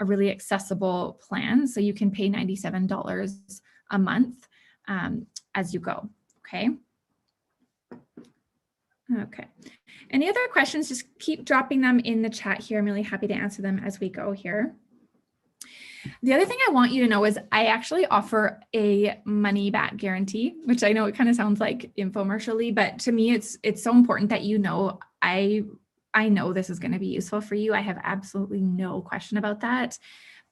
really accessible plan. So you can pay $97 a month as you go, okay? Okay. Any other questions? Just keep dropping them in the chat here. I'm really happy to answer them as we go here. The other thing I want you to know is I actually offer a money back guarantee, which I know it kind of sounds like infomercially, but to me, it's so important that you know, I know this is going to be useful for you. I have absolutely no question about that.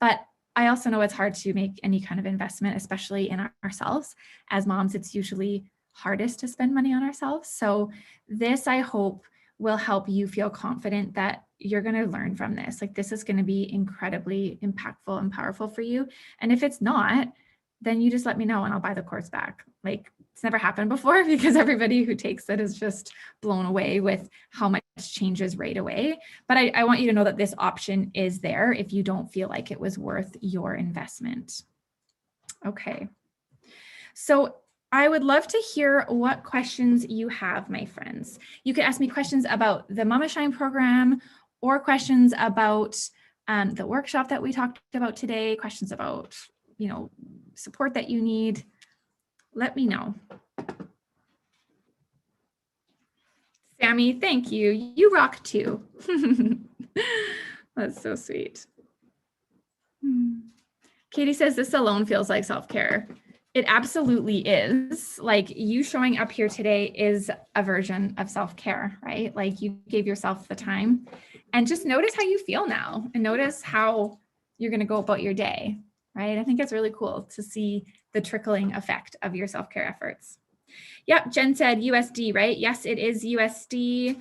But I also know it's hard to make any kind of investment, especially in ourselves. As moms, it's usually hardest to spend money on ourselves. So this, I hope, will help you feel confident that you're going to learn from this. Like, this is going to be incredibly impactful and powerful for you. And if it's not, then you just let me know and I'll buy the course back. Like, it's never happened before because everybody who takes it is just blown away with how much changes right away. But I want you to know that this option is there if you don't feel like it was worth your investment. Okay. So I would love to hear what questions you have, my friends. You could ask me questions about the Mama Shine program or questions about the workshop that we talked about today, questions about, you know, support that you need. Let me know. Sammy, thank you. You rock too. That's so sweet. Katie says this alone feels like self-care. It absolutely is. Like, you showing up here today is a version of self-care, right? Like, you gave yourself the time, and just notice how you feel now, and notice how you're going to go about your day, right? I think it's really cool to see the trickling effect of your self-care efforts. Yep, Jen said USD, right? Yes, it is USD.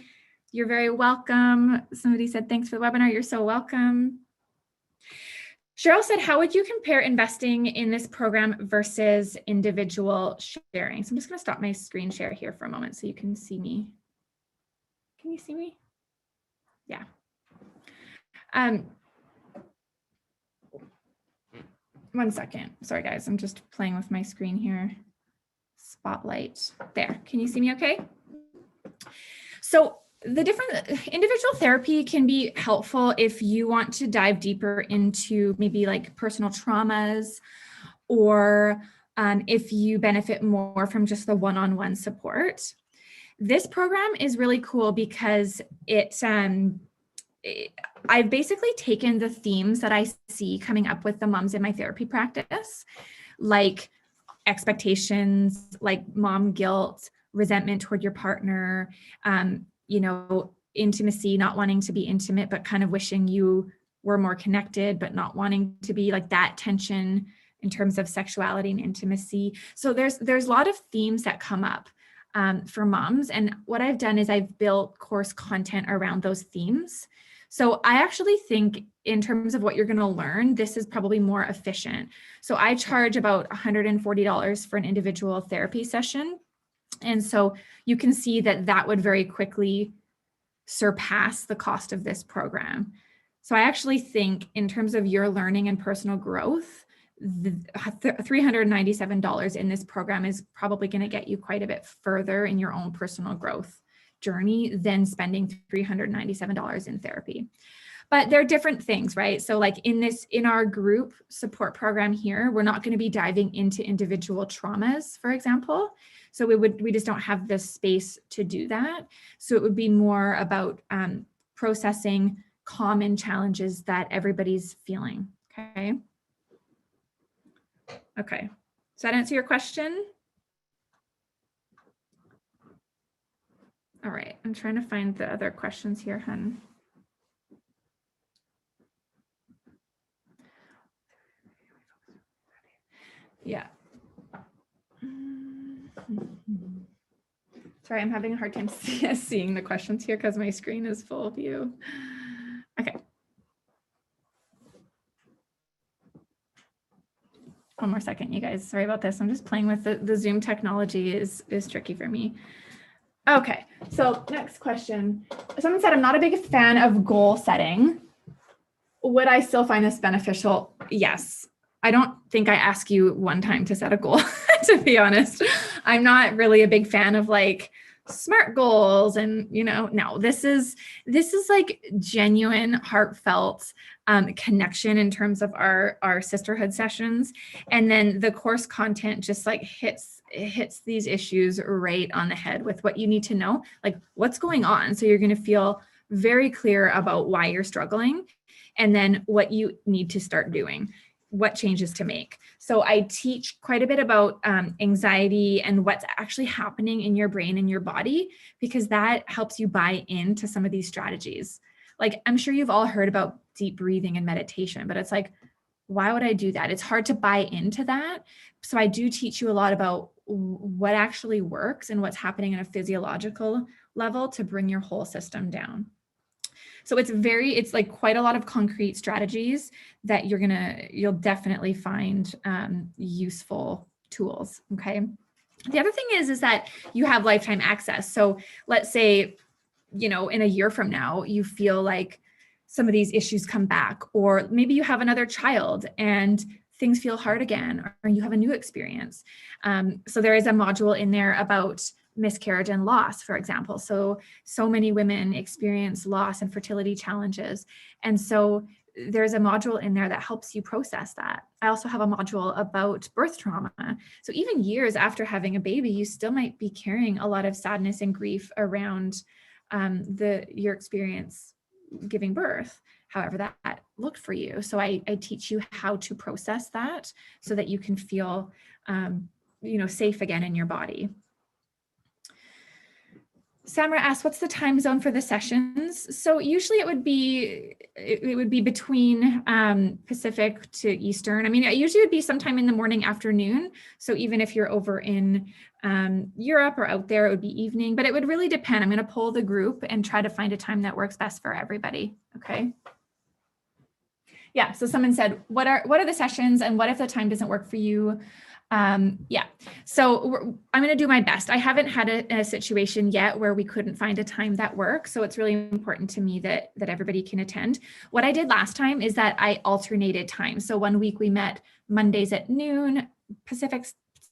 You're very welcome. Somebody said, thanks for the webinar. You're so welcome. Cheryl said, how would you compare investing in this program versus individual sharing? So I'm just going to stop my screen share here for a moment so you can see me. Can you see me? Yeah. One second. Sorry, guys. I'm just playing with my screen here. Spotlight. There. Can you see me okay? So the different individual therapy can be helpful if you want to dive deeper into maybe like personal traumas, or if you benefit more from just the one-on-one support. This program is really cool because I've basically taken the themes that I see coming up with the moms in my therapy practice, like expectations, like mom guilt, resentment toward your partner, you know, intimacy, not wanting to be intimate, but kind of wishing you were more connected, but not wanting to be, like that tension in terms of sexuality and intimacy. So there's a lot of themes that come up for moms. And what I've done is I've built course content around those themes. So I actually think in terms of what you're going to learn, this is probably more efficient. So I charge about $140 for an individual therapy session. And so you can see that that would very quickly surpass the cost of this program. So I actually think in terms of your learning and personal growth, the $397 in this program is probably going to get you quite a bit further in your own personal growth journey than spending $397 in therapy. But they're different things, right? So like in our group support program here, we're not going to be diving into individual traumas, for example. So we just don't have the space to do that. So it would be more about processing common challenges that everybody's feeling. Okay. Okay. Does that answer your question? All right. I'm trying to find the other questions here, hun. Yeah. Sorry, I'm having a hard time seeing the questions here because my screen is full view. Okay. One more second, you guys. Sorry about this. I'm just playing with the Zoom technology is tricky for me. Okay, so next question. Someone said, I'm not a big fan of goal setting. Would I still find this beneficial? Yes. I don't think I asked you one time to set a goal, to be honest. I'm not really a big fan of like SMART goals and, you know, no, this is like genuine, heartfelt connection in terms of our sisterhood sessions. And then the course content just like hits these issues right on the head with what you need to know, like what's going on. So you're going to feel very clear about why you're struggling and then what you need to start doing, what changes to make. So I teach quite a bit about anxiety and what's actually happening in your brain and your body, because that helps you buy into some of these strategies. Like, I'm sure you've all heard about deep breathing and meditation, but it's like, why would I do that? It's hard to buy into that. So I do teach you a lot about what actually works and what's happening on a physiological level to bring your whole system down. So it's like quite a lot of concrete strategies that you'll definitely find useful tools. Okay. The other thing is that you have lifetime access. So let's say, you know, in a year from now, you feel like some of these issues come back, or maybe you have another child and things feel hard again, or you have a new experience. So there is a module in there about miscarriage and loss, for example. So many women experience loss and fertility challenges. And so there's a module in there that helps you process that. I also have a module about birth trauma. So even years after having a baby, you still might be carrying a lot of sadness and grief around your experience giving birth, however that looked for you. So I teach you how to process that so that you can feel safe again in your body. Samra asked, what's the time zone for the sessions? So usually it would be between Pacific to Eastern. I mean, it usually would be sometime in the morning, afternoon. So even if you're over in Europe or out there, it would be evening, but it would really depend. I'm going to poll the group and try to find a time that works best for everybody. Okay. Yeah. So someone said, what are the sessions, and what if the time doesn't work for you? Yeah, so I'm going to do my best. I haven't had a situation yet where we couldn't find a time that works. So it's really important to me that everybody can attend. What I did last time is that I alternated time. So one week we met Mondays at noon Pacific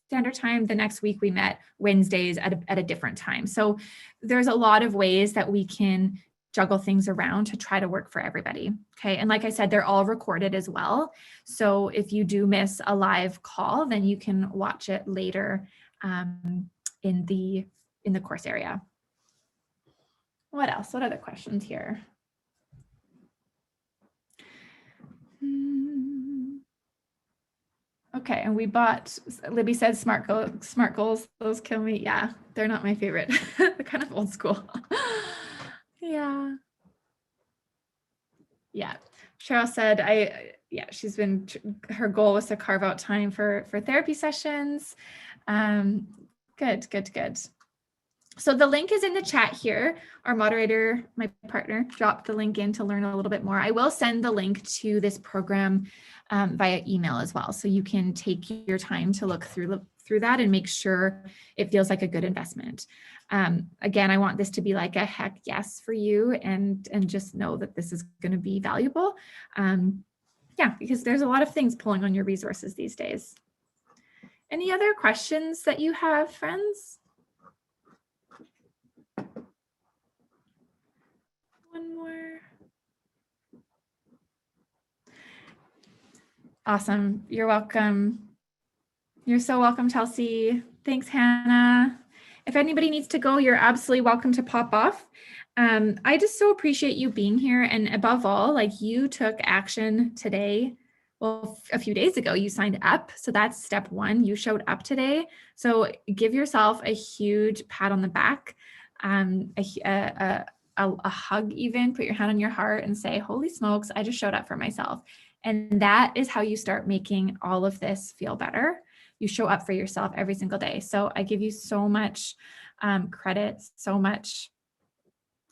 Standard Time. The next week we met Wednesdays at a different time. So there's a lot of ways that we can juggle things around to try to work for everybody. Okay. And like I said, they're all recorded as well. So if you do miss a live call, then you can watch it later in the course area. What else? What other questions here? Okay. And we bought, Libby said smart goals. Those kill me. Yeah. They're not my favorite. They're kind of old school. Yeah. Yeah. Cheryl said, her goal was to carve out time for therapy sessions. Good. So the link is in the chat here. Our moderator, my partner, dropped the link in to learn a little bit more. I will send the link to this program via email as well. So you can take your time to look through that and make sure it feels like a good investment. Again, I want this to be like a heck yes for you, and just know that this is going to be valuable. Yeah, because there's a lot of things pulling on your resources these days. Any other questions that you have, friends? One more. Awesome. You're welcome. You're so welcome, Chelsea. Thanks, Hannah. If anybody needs to go, you're absolutely welcome to pop off. I just so appreciate you being here. And above all, like, you took action today. Well, a few days ago, you signed up. So that's step one. You showed up today. So give yourself a huge pat on the back, a hug even, put your hand on your heart and say, holy smokes, I just showed up for myself. And that is how you start making all of this feel better. You show up for yourself every single day. So I give you so much credit, so much,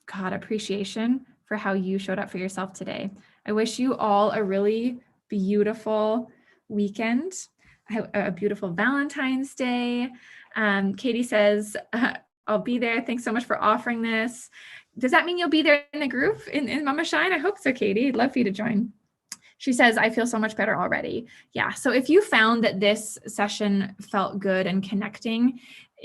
God, appreciation for how you showed up for yourself today. I wish you all a really beautiful weekend, a beautiful Valentine's Day. Katie says, I'll be there. Thanks so much for offering this. Does that mean you'll be there in the group in Mama Shine? I hope so, Katie. I'd love for you to join. She says, I feel so much better already. Yeah. So if you found that this session felt good and connecting,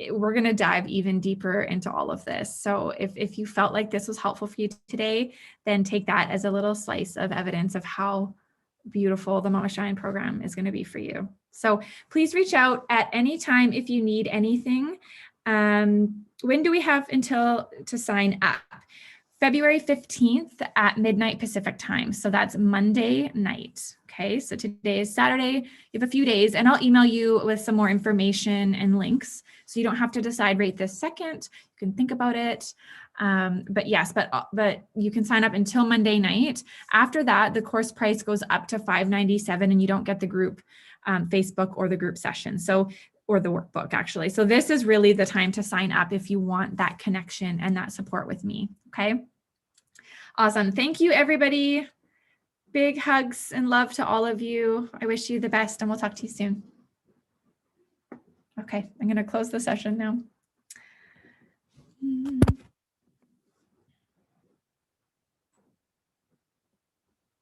we're going to dive even deeper into all of this. So if you felt like this was helpful for you today, then take that as a little slice of evidence of how beautiful the Mama Shine program is going to be for you. So please reach out at any time if you need anything. When do we have until to sign up? February 15th at midnight Pacific time. So that's Monday night. Okay, so today is Saturday. You have a few days, and I'll email you with some more information and links. So you don't have to decide right this second. You can think about it. But yes, but you can sign up until Monday night. After that, the course price goes up to $597, and you don't get the group Facebook or the group session. Or the workbook, actually. So this is really the time to sign up if you want that connection and that support with me. Okay. Awesome. Thank you, everybody. Big hugs and love to all of you. I wish you the best, and we'll talk to you soon. Okay. I'm going to close the session now.